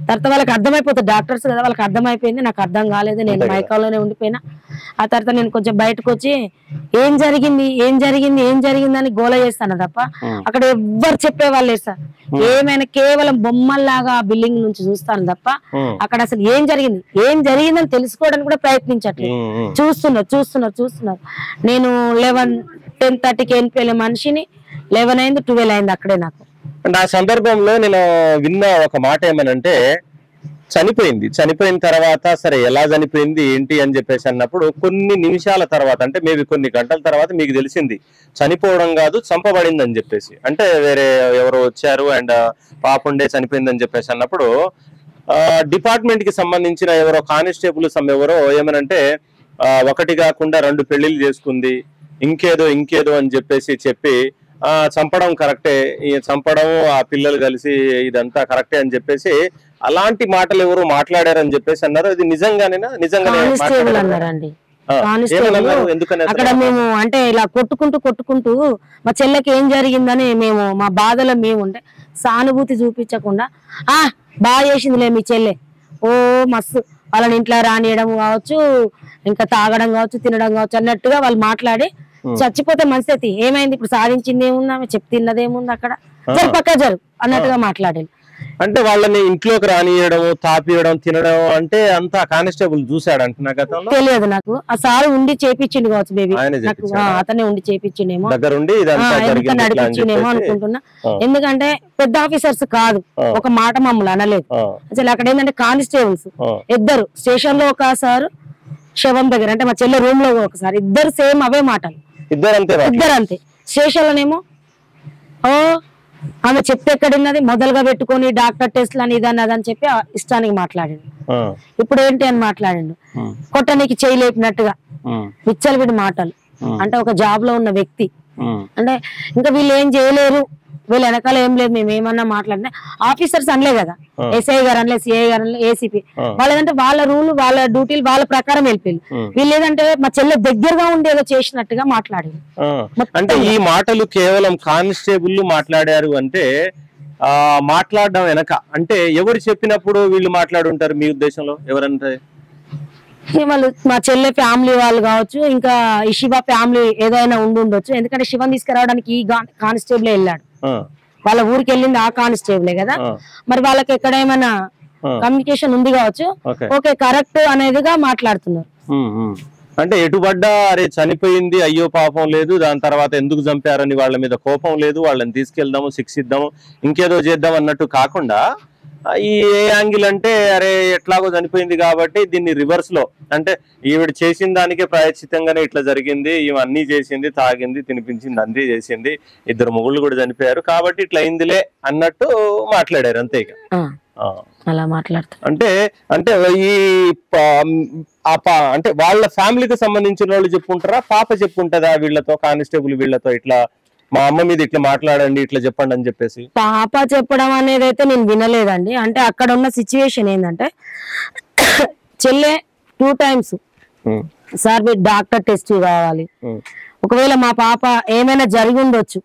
తర్వాత వాళ్ళకి అర్థమైపోతుంది, డాక్టర్స్ కదా, వాళ్ళకి అర్థమైపోయింది, నాకు అర్థం కాలేదు, నేను మైకాలోనే ఉండిపోయినా. ఆ తర్వాత నేను కొంచెం బయటకు వచ్చి ఏం జరిగింది అని గోల చేస్తాను తప్ప అక్కడ ఎవ్వరు చెప్పేవాళ్ళు లేదు సార్. ఏమైనా కేవలం బొమ్మల్లాగా ఆ బిల్డింగ్ నుంచి చూస్తాను తప్ప అక్కడ అసలు ఏం జరిగిందని తెలుసుకోవడానికి కూడా ప్రయత్నించట్లేదు. చూస్తున్నారు. నేను 10:30కి వెళ్ళిపోయే మనిషిని 11 అయింది, 12 అయింది అక్కడే నాకు. ఆ సందర్భంలో నేను విన్న ఒక మాట ఏమనంటే, చనిపోయిన తర్వాత సరే ఎలా చనిపోయింది ఏంటి అని చెప్పేసి అన్నప్పుడు కొన్ని నిమిషాల తర్వాత, అంటే మేబీ కొన్ని గంటల తర్వాత మీకు తెలిసింది చనిపోవడం కాదు చంపబడింది అని చెప్పేసి, అంటే వేరే ఎవరో వచ్చారు అండ్ పాపుండే చనిపోయింది అని చెప్పేసి అన్నప్పుడు డిపార్ట్మెంట్ కి సంబంధించిన ఎవరో కానిస్టేబుల్ ఎవరో ఏమనంటే, 1 కాకుండా 2 పెళ్లిళ్ళు చేసుకుంది, ఇంకేదో అని చెప్పి చంపడం కరెక్టే, చంపడం ఆ పిల్లలు కలిసి ఇదంతా కరెక్టే అని చెప్పేసి అలాంటి మాటలు ఎవరు మాట్లాడారని చెప్పేసి అన్నారు. ఇది నిజంగానేనా? అన్నారండి అక్కడ. మేము అంటే ఇలా కొట్టుకుంటూ మా చెల్లెకి ఏం జరిగిందని మేము మా బాధలో మేము ఉంటే సానుభూతి చూపించకుండా, బాగా చేసిందిలే మీ చెల్లె, ఓ మస్తు వాళ్ళని ఇంట్లో రానియడం కావచ్చు, ఇంకా తాగడం కావచ్చు, తినడం కావచ్చు అన్నట్టుగా వాళ్ళు మాట్లాడి, చచ్చిపోతే మంచిది, ఏమైంది ఇప్పుడు సాధించింది ఏముంది, ఆమె చెప్తున్నది ఏముంది, అక్కడ పక్క జరుగు అన్నట్టుగా మాట్లాడాను. అంటే వాళ్ళని ఇంట్లోకి రానియడం, తాపియడం, తినడం అంటే అంతా కానిస్టేబుల్ చూసాడు అంటున్నా గతంలో. తెలియదు నాకు. ఆ సార్ ఉండి చేపించిండు కావచ్చు బేబీ, నాకు అతనే ఉండి చేపించిండేమో, దగ్గరుండి నడిపించిండేమో అనుకుంటున్నా. ఎందుకంటే పెద్ద ఆఫీసర్స్ కాదు, ఒక మాట మమ్మల్ని అనలేదు. అసలు అక్కడ ఏంటంటే కానిస్టేబుల్స్ ఇద్దరు, స్టేషన్ లో ఒక సార్, శవం దగ్గర అంటే మా చెల్లె రూమ్ లో ఒకసారి, ఇద్దరు సేమ్ అవే మాటలు, ఇద్దరు అంతే. స్టేషన్ లోనేమో ఓ ఆమె చెప్తే ఎక్కడున్నది మొదలుగా పెట్టుకొని డాక్టర్ టెస్ట్లు అని ఇదని అదని చెప్పి ఇష్టానికి మాట్లాడిండు. ఇప్పుడు ఏంటి అని మాట్లాడిండు, కొట్టనికి చేయలేపినట్టుగా విచ్చలవిడి మాటలు. అంటే ఒక జాబ్ లో ఉన్న వ్యక్తి అంటే ఇంకా వీళ్ళు ఏం చేయలేరు, వీళ్ళ వెనకాల ఏం లేదు, మేము ఏమన్నా మాట్లాడినా ఆఫీసర్స్ అనలే కదా, ఎస్ఐ గారు అనలే, సిఐ గారు అనలే, ఏసీపీ వాళ్ళేదంటే వాళ్ళ రూల్ వాళ్ళ డ్యూటీలు వాళ్ళ ప్రకారం వెళ్ళిపోయి, వీళ్ళు ఏదంటే మా చెల్లె దగ్గరగా ఉండి ఏదో చేసినట్టుగా మాట్లాడారు. అంటే ఈ మాటలు కేవలం కానిస్టేబుల్ మాట్లాడారు అంటే మాట్లాడడం వెనక అంటే ఎవరు చెప్పినప్పుడు వీళ్ళు మాట్లాడుంటారు మీ ఉద్దేశంలో? ఎవరంటే వాళ్ళు మా చెల్లె ఫ్యామిలీ వాళ్ళు కావచ్చు, ఇంకా ఈ శివ ఫ్యామిలీ ఏదైనా ఉండొచ్చు. ఎందుకంటే శివని తీసుకురావడానికి ఈ కానిస్టేబుల్ వెళ్ళాడు, వాళ్ళ ఊరికి వెళ్ళింది ఆ కానిస్టేబులే కదా, మరి వాళ్ళకి ఎక్కడ ఏమైనా కమ్యూనికేషన్ ఉంది కావచ్చు. ఓకే కరెక్ట్ అనేదిగా మాట్లాడుతున్నారు. అంటే ఎటుబడ్డా అరే చనిపోయింది, అయ్యో పాపం లేదు, దాని తర్వాత ఎందుకు చంపారని వాళ్ళ మీద కోపం లేదు, వాళ్ళని తీసుకెళ్దాము, శిక్షిద్దాము, ఇంకేదో చేద్దాం అన్నట్టు కాకుండా ఈ ఏ యాంగిల్ అంటే అరే ఎట్లాగో చనిపోయింది కాబట్టి దీన్ని రివర్స్ లో అంటే ఈవిడ చేసిన దానికే ప్రాయశ్చితంగానే ఇట్లా జరిగింది, ఈమె అన్ని చేసింది, తాగింది, తినిపించింది, అన్నీ చేసింది, ఇద్దరు మొగుళ్ళు కూడా చనిపోయారు కాబట్టి ఇట్లా అయిందిలే అన్నట్టు మాట్లాడారు అంతే. అలా మాట్లాడతారు అంటే అంటే ఈ అంటే వాళ్ళ ఫ్యామిలీకి సంబంధించిన వాళ్ళు చెప్పుకుంటారా, పాప చెప్పుకుంటుందా వీళ్ళతో, కానిస్టేబుల్ వీళ్ళతో ఇట్లా మా అమ్మ మీద ఇట్లా మాట్లాడండి, ఇట్లా చెప్పండి అని చెప్పేసి? పాప చెప్పడం అనేది అయితే నేను వినలేదండి. అంటే అక్కడ ఉన్న సిచ్యువేషన్ ఏంటంటే చెల్లె 2 times సార్ మీరు డాక్టర్ టెస్ట్ కావాలి, ఒకవేళ మా పాప ఏమైనా జరిగి ఉండొచ్చు,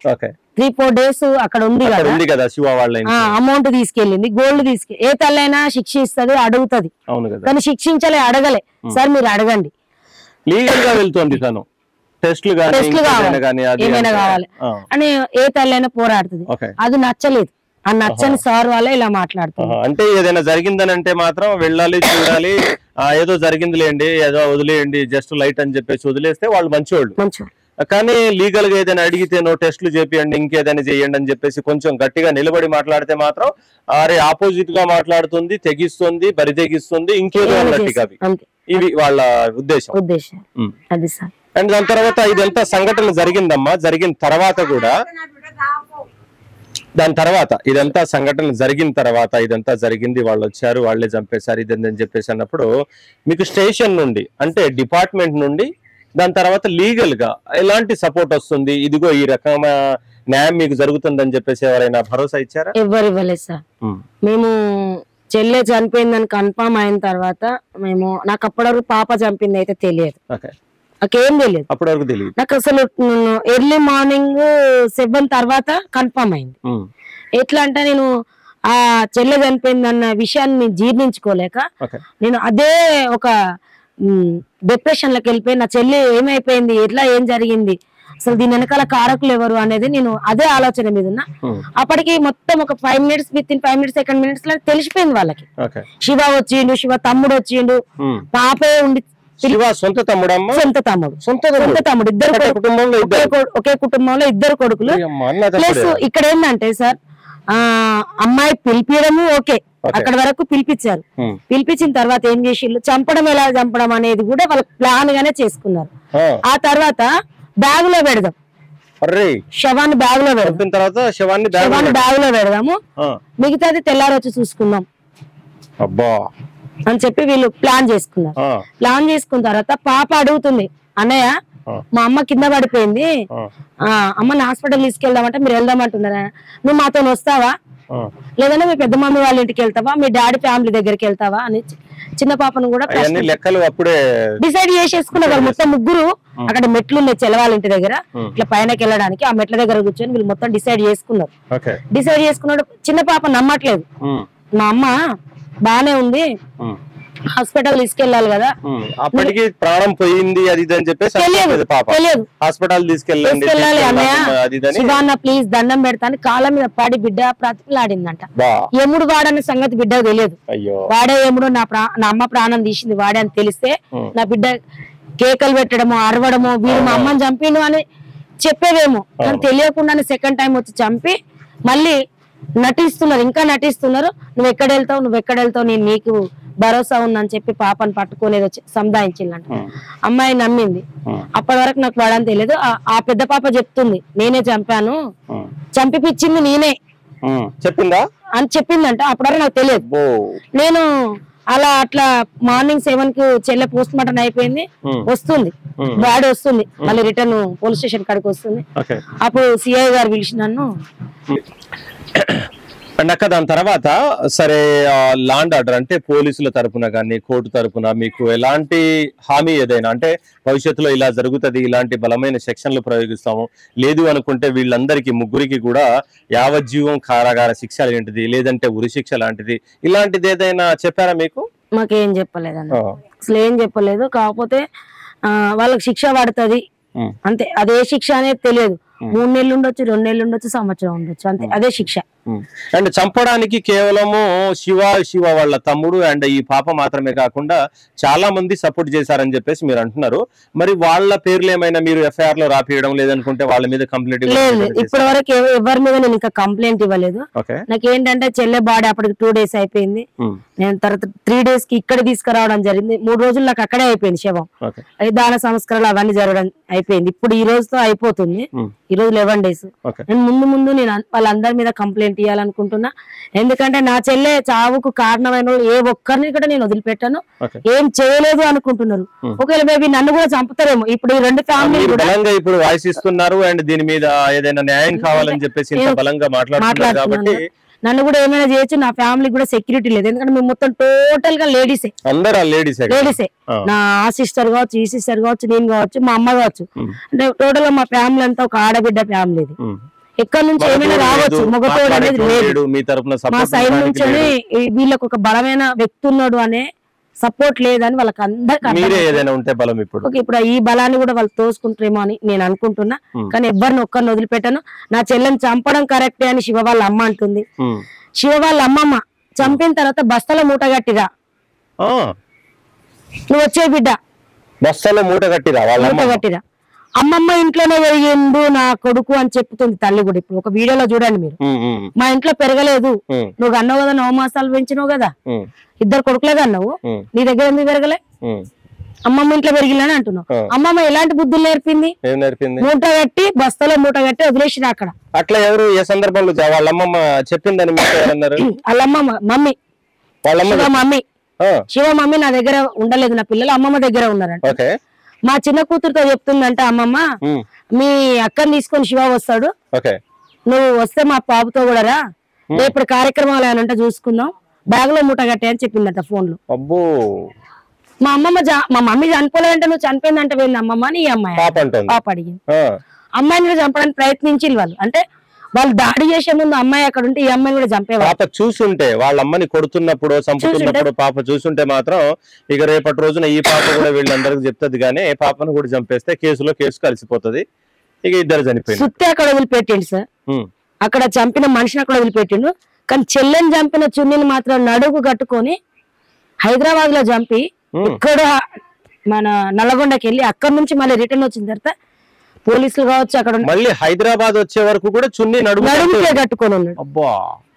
3-4 days అక్కడ ఉంది కదా శివ వాళ్ళ అమౌంట్ తీసుకెళ్ళింది, గోల్డ్ తీసుకెళ్ళి, ఏ తల్లైనా శిక్షిస్తుంది అడుగుతుంది, కానీ శిక్షించలే, అడగలే. సార్ మీరు అడగండి, లీగల్ గా వెళ్తుంది తను, టెస్ట్లు ఏమైనా కావాలి అని ఏ తల్లైనా పోరాడుతుంది. అది నచ్చలేదు, ఆ నచ్చని సార్ వాళ్ళే ఇలా మాట్లాడుతుంది. అంటే ఏదైనా జరిగిందని అంటే మాత్రం వెళ్ళాలి, చూడాలి, ఏదో జరిగిందిలేండి, ఏదో వదిలేయండి, జస్ట్ లైట్ అని చెప్పేసి వదిలేస్తే వాళ్ళు మంచివాళ్ళు. కానీ లీగల్ గా ఏదైనా అడిగితే నో టెస్ట్లు చేపియండి, ఇంకేదైనా చేయండి అని చెప్పేసి కొంచెం గట్టిగా నిలబడి మాట్లాడితే మాత్రం అరే ఆపోజిట్ గా మాట్లాడుతుంది, తెగిస్తుంది, బరి తెగిస్తుంది, ఇంకేదో అన్నట్టుగా ఇవి వాళ్ళ ఉద్దేశం. అది సార్. అండ్ దాని తర్వాత ఇదంతా సంఘటన జరిగిందమ్మా, జరిగిన తర్వాత కూడా దాని తర్వాత ఇదంతా సంఘటన జరిగిన తర్వాత ఇదంతా జరిగింది, వాళ్ళు వచ్చారు, వాళ్ళే చంపేశారు, ఇదని చెప్పేసి అన్నప్పుడు మీకు స్టేషన్ నుండి అంటే డిపార్ట్మెంట్ నుండి దాని తర్వాత లీగల్ గా ఎలాంటి సపోర్ట్ వస్తుంది, ఇదిగో ఈ రకమైన న్యాయం మీకు జరుగుతుందని చెప్పేసి ఎవరైనా భరోసా ఇచ్చారా? ఎవరు ఇవ్వలేదు సార్. మేము చెల్లె చనిపోయిందని కన్ఫర్మ్ అయిన తర్వాత మేము, నాకు అప్పటివరకు పాప చంపింది అయితే తెలియదు, నాకేం తెలియదు అప్పటి వరకు తెలియదు నాకు. అసలు ఎర్లీ మార్నింగ్ 7 తర్వాత కన్ఫర్మ్ అయింది. ఎట్లా అంటే నేను ఆ చెల్లె చనిపోయిందన్న విషయాన్ని జీర్ణించుకోలేక నేను అదే ఒక డిప్రెషన్ లోకి వెళ్ళిపోయి, నా చెల్లి ఏమైపోయింది, ఎట్లా ఏం జరిగింది, అసలు దీని వెనకాల కారకులు ఎవరు అనేది నేను అదే ఆలోచన మీద ఉన్నా. అప్పటికి మొత్తం ఒక 5 minutes, within 5 minutes 2 minutes లో తెలిసిపోయింది వాళ్ళకి. శివ వచ్చిండు, శివ తమ్ముడు వచ్చిండు, పాపే ఉండి, సొంత తమ్ముడు ఇద్దరు ఒకే కుటుంబంలో 2 కొడుకులు. ప్లస్ ఇక్కడ ఏంటంటే సార్ అమ్మాయి పిలిపించడము ఓకే, అక్కడ వరకు పిలిపించారు. పిలిపించిన తర్వాత ఏం చేసిళ్ళు, చంపడం ఎలా చంపడం అనేది కూడా వాళ్ళ ప్లాన్ గానే చేసుకున్నారు. ఆ తర్వాత బ్యాగ్ లో పెడదాం, శవాన్ని బ్యాగ్ లో పెడదాం, శవాన్ని బ్యాగ్ లో పెడదాము, మిగతాది తెల్లారి వచ్చి చూసుకుందాం అని చెప్పి వీళ్ళు ప్లాన్ చేసుకున్నారు. ప్లాన్ చేసుకున్న తర్వాత పాప అడుగుతుంది, అన్నయ్య మా అమ్మ కింద పడిపోయింది, అమ్మని హాస్పిటల్ తీసుకెళ్దామంటే మీరు వెళ్దామంటున్నారా, నువ్వు మాతో వస్తావా, లేదంటే మీ పెద్ద మమ్మీ వాళ్ళ ఇంటికి వెళ్తావా, మీ డాడీ ఫ్యామిలీ దగ్గరికి వెళ్తావా అని చిన్న పాపను కూడా డిసైడ్ చేసేసుకున్నారు. వాళ్ళు మొత్తం ముగ్గురు అక్కడ మెట్లు ఉన్నాయి చెలవాళ్ళ ఇంటి దగ్గర, ఇట్లా పైనకి వెళ్ళడానికి ఆ మెట్ల దగ్గర కూర్చొని వీళ్ళు మొత్తం డిసైడ్ చేసుకున్నారు. డిసైడ్ చేసుకున్నాడు. చిన్న పాప నమ్మట్లేదు, మా అమ్మ బానే ఉంది హాస్పిటల్ తీసుకెళ్ళాలి కదా, అప్పటికి ప్రాణం పోయింది అది ఇది అని చెప్పేసి తెలియదు. హాస్పిటల్ తీసుకెళ్ళండి శివాన్న ప్లీజ్ దండం పెడతాను, కాళ్ళ మీద పడి బిడ్డ ప్రతిలాడిందంట. యముడు వాడన్న సంగతి బిడ్డకు తెలియదు. వాడే యముడు నా అమ్మ ప్రాణం తీసింది వాడే అని తెలిస్తే నా బిడ్డ కేకలు పెట్టడమో అరవడమో వీడు మా అమ్మని చంపిండు అని చెప్పేవేమో, కానీ తెలియకుండానే సెకండ్ టైం వచ్చి చంపి మళ్ళీ నటిస్తున్నారు, ఇంకా నటిస్తున్నారు. నువ్వు ఎక్కడ వెళ్తావు నేను నీకు భరోసా ఉందని చెప్పి పాపని పట్టుకునేది వచ్చి సంధాయించిందంట. అమ్మాయి నమ్మింది. అప్పటి వరకు నాకు వాడని తెలియదు. ఆ పెద్ద పాప చెప్తుంది నేనే చంపాను, చంపిపిచ్చింది నేనే చెప్పిందా అని చెప్పిందంట. అప్పటి వరకు నాకు తెలియదు. నేను అట్లా మార్నింగ్ 7 కి చెల్లె పోస్ట్ మార్టం అయిపోయింది, వస్తుంది బాడీ వస్తుంది, మళ్ళీ రిటర్న్ పోలీస్ స్టేషన్ కాడికి వస్తుంది. అప్పుడు సిఐ గారు పిలిచి నన్ను అండ్ అక్క దాని తర్వాత సరే లాండ్ ఆర్డర్ అంటే పోలీసుల తరపున కానీ కోర్టు తరపున మీకు ఎలాంటి హామీ ఏదైనా అంటే భవిష్యత్తులో ఇలా జరుగుతుంది, ఇలాంటి బలమైన సెక్షన్లు ప్రయోగిస్తాము, లేదు అనుకుంటే వీళ్ళందరికీ ముగ్గురికి కూడా యావజ్జీవం కారాగార శిక్ష ఏంటిది లేదంటే ఉరి శిక్ష లాంటిది ఇలాంటిది ఏదైనా చెప్పారా మీకు? మాకేం చెప్పలేదండి, అసలు ఏం చెప్పలేదు. కాకపోతే వాళ్ళకి శిక్ష పడుతుంది అంతే, అదే శిక్ష అనేది తెలియదు. 3 నెలలు ఉండొచ్చు, 2 నెలలు ఉండొచ్చు, సంవత్సరం ఉండొచ్చు, అంతే అదే శిక్ష. అండ్ చంపడానికి కేవలము శివ వాళ్ళ తమ్ముడు అండ్ ఈ పాప మాత్రమే కాకుండా చాలా మంది సపోర్ట్ చేశారని చెప్పేసి మీరు అంటున్నారు. మరి వాళ్ళ పేర్లు ఏమైనా మీరు ఎఫ్ఐఆర్ లో రాపియడం లేదనుకుంటే వాళ్ళ మీద కంప్లైంట్ లేదు? ఇప్పటి వరకు ఎవరి మీద నేను ఇంకా కంప్లైంట్ ఇవ్వలేదు. నాకేంటంటే చెల్లె బాడీ అప్పటికి 2 days అయిపోయింది, నేను తర్వాత 3 days కి ఇక్కడ తీసుకురావడం జరిగింది. 3 రోజులు నాకు అక్కడే అయిపోయింది శవం, దాన సంస్కరణలు అవన్నీ జరగడం అయిపోయింది. ఇప్పుడు ఈ రోజుతో అయిపోతుంది, ఈ రోజు 11 days. నేను ముందు నేను వాళ్ళందరి మీద కంప్లైంట్ ఇవ్వాలనుకుంటున్నా. ఎందుకంటే నా చెల్లె చావుకు కారణమైన ఏ ఒక్కరిని కూడా నేను వదిలిపెట్టాను, ఏం చేయలేదు అనుకుంటున్నారు. ఒకవేళ మేబీ నన్ను కూడా చంపుతారేమో. ఇప్పుడు ఈ 2 ఫ్యామిలీ ఇప్పుడు వాయిస్ ఇస్తున్నారు అండ్ దీని మీద ఏదైనా న్యాయం కావాలని చెప్పేసి బలంగా మాట్లాడుతున్నారు కాబట్టి నన్ను కూడా ఏమైనా చేయొచ్చు. నా ఫ్యామిలీ కూడా సెక్యూరిటీ లేదు, ఎందుకంటే మేము మొత్తం టోటల్ గా లేడీసే. నా సిస్టర్ కావచ్చు, ఈ సిస్టర్ కావచ్చు, నేను కావచ్చు, మా అమ్మ కావచ్చు, అంటే టోటల్ గా మా ఫ్యామిలీ అంతా ఒక ఆడబిడ్డ ఫ్యామిలీ. ఎక్కడి నుంచి ఏమైనా రావచ్చు, మగతోడు అనేది లేదు. మా సైడ్ నుంచి వీళ్ళకి ఒక బలమైన వ్యక్తి ఉన్నాడు అనే సపోర్ట్ లేదని వాళ్ళకి అందరికి ఇప్పుడు ఈ బలాన్ని కూడా వాళ్ళు తోసుకుంటారేమో అని నేను అనుకుంటున్నా. కానీ ఎవరిని ఒక్కరిని వదిలిపెట్టాను. నా చెల్లెని చంపడం కరెక్టే అని శివ వాళ్ళ అమ్మ అంటుంది. శివ వాళ్ళ అమ్మమ్మ చంపిన తర్వాత బస్తల మూట గట్టిరా, నువ్వు వచ్చే బిడ్డ బస్తలో మూట గట్టిరా, అమ్మమ్మ ఇంట్లోనే పెరిగిండు నా కొడుకు అని చెప్తుంది తల్లి కూడా. ఇప్పుడు ఒక వీడియోలో చూడండి మీరు, మా ఇంట్లో పెరగలేదు, నువ్వు అన్నావు కదా 9 మాసాలు పెంచినావు కదా, 2 కొడుకులేగా అన్నావు, నీ దగ్గర ఎందుకు పెరగలే, అమ్మమ్మ ఇంట్లో పెరిగిలని అంటున్నావు. అమ్మమ్మ ఎలాంటి బుద్ధులు నేర్పింది? మూట కట్టి బస్తలో మూట కట్టి వదిలేసిన అక్కడ. అట్లా ఎవరు ఏ సందర్భంలో వాళ్ళ అమ్మమ్మ చెప్పిందని వాళ్ళ మమ్మీ శివ మమ్మీ నా దగ్గర ఉండలేదు, నా పిల్లలు అమ్మమ్మ దగ్గర ఉన్నారంట. మా చిన్న కూతురుతో చెప్తుందంట అమ్మమ్మ, మీ అక్కని తీసుకొని శివ వస్తాడు, నువ్వు వస్తే మా పాపతో కూడా రా, రేపు కార్యక్రమాలు ఏమంటే చూసుకుందాం, బ్యాగ్ లో మూట కట్టే అని చెప్పిందట ఫోన్ లో. మా మమ్మీ చనిపోలేదంటే నువ్వు చనిపోయిందంటే వెళ్ళిన అమ్మమ్మ అని ఈ అమ్మాయి పాప అడిగింది. అమ్మాయిని చంపడానికి ప్రయత్నించి వాళ్ళు, అంటే వాళ్ళు దాడి చేసే ముందు అమ్మాయి అక్కడ ఉంటే ఈ అమ్మాయిని కూడా చంపేవాళ్ళు. పాప చూసుంటే వాళ్ళ అమ్మని కొడుతున్నప్పుడు చంపుతున్నప్పుడు పాప చూసుంటే మాత్రం ఇక రేపటి రోజున ఈ పాప కూడా వీళ్ళందరికి చెప్తుంది. కానీ పాపను కూడా చంపేస్తే కేసు కలిసిపోతుంది. ఇక ఇద్దరు చనిపోయింది. సుత్తి అక్కడ వదిలిపెట్టిండు సార్, అక్కడ చంపిన మనిషిని అక్కడ వదిలిపెట్టిండు. కానీ చెల్లెని చంపిన చున్నీని మాత్రం నడుగు కట్టుకొని హైదరాబాద్ లో చంపి ఇక్కడ మన నల్లగొండకి వెళ్ళి అక్కడ నుంచి మళ్ళీ రిటర్న్ వచ్చిన తర్వాత పోలీసులు కావచ్చు అక్కడ మళ్ళీ హైదరాబాద్ వచ్చే వరకు కూడా చున్నీ నడుముకే కట్టుకొని ఉన్నాడు. అబ్బా,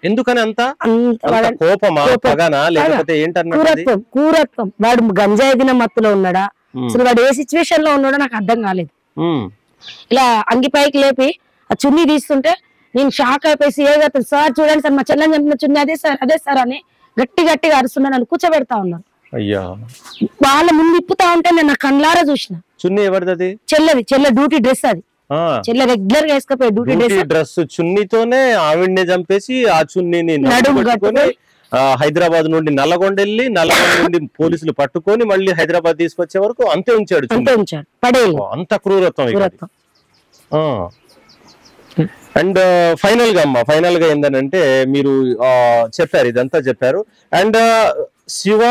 ఎందుకని అంత కోపమా, పగనా, లేకపోతే కూరత్వం? వాడు గంజాయి దిన మత్తులో ఉన్నాడా, అసలు వాడు ఏ సిచ్యువేషన్ లో ఉన్నాడో నాకు అర్థం కాలేదు. ఇలా అంగిపైకి లేపి ఆ చున్నీ తీస్తుంటే నేను షాక్ అయిపోయి సార్ చూడండి సార్ మా చెల్లెని చంపిన చున్నీ అదే సార్ అని గట్టిగా అరుస్తున్నా, నన్ను కూర్చోబెడతా ఉన్నారు. వాళ్ళ ముందు ఇప్పుతా ఉంటే నేను నా కళ్ళారా చూసిన. చున్నీ ఎవరిది? చెల్లె డ్యూటీ డ్రెస్, అది చెల్లె రెగ్యులర్ గా వేసుకపోయి డ్యూటీ డ్రెస్. చున్నీతోనే ఆవిడ్నే చంపేసి ఆ చున్నీని హైదరాబాద్ నుండి నల్లగొండ వెళ్ళి నల్లగొండ నుండి పోలీసులు పట్టుకొని మళ్ళీ హైదరాబాద్ తీసుకొచ్చే వరకు అంతే ఉంచాడు. అంత క్రూరత్వం. అండ్ ఫైనల్ గా ఏంటంటే మీరు చెప్పారు, ఇదంతా చెప్పారు. అండ్ శివ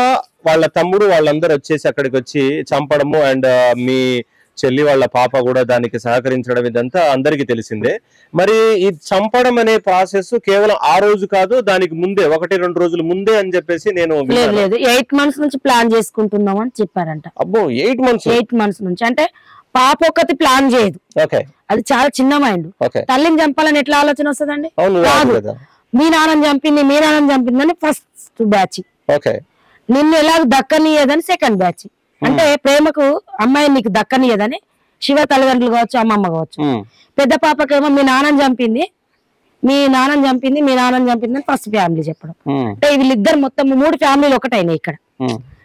వాళ్ళ తమ్ముడు వాళ్ళందరూ వచ్చేసి అక్కడికి వచ్చి చంపడము అండ్ మీ చెల్లి వాళ్ళ పాప కూడా దానికి సహకరించడం ఇదంతా అందరికీ తెలిసిందే. మరి ఈ చంపడం అనే ప్రాసెస్ కేవలం ఆ రోజు కాదు, దానికి ముందే 1-2 రోజుల ముందే అని చెప్పేసి నేను 8 months నుంచి ప్లాన్ చేసుకుంటున్నాం అని చెప్పారంట. అబ్బో 8 months నుంచి అంటే పాప ఒకటి ప్లాన్ చేయదు. అది చాలా చిన్న మైండ్. తల్లిని చంపాలని ఎట్లా ఆలోచన వస్తుందండి? మీ నాన్నని చంపిందని ఫస్ట్ బ్యాచ్, నిన్ను ఎలా దక్కనియదని సెకండ్ బ్యాచ్. అంటే ప్రేమకు అమ్మాయి నీకు దక్కనియదని శివ తల్లిదండ్రులు కావచ్చు, అమ్మమ్మ కావచ్చు. పెద్ద పాపకేమో మీ నాన్నని చంపింది అని ఫస్ట్ ఫ్యామిలీ చెప్పడం. అంటే వీళ్ళిద్దరు మొత్తం 3 ఫ్యామిలీలు ఒకటైనాయి ఇక్కడ.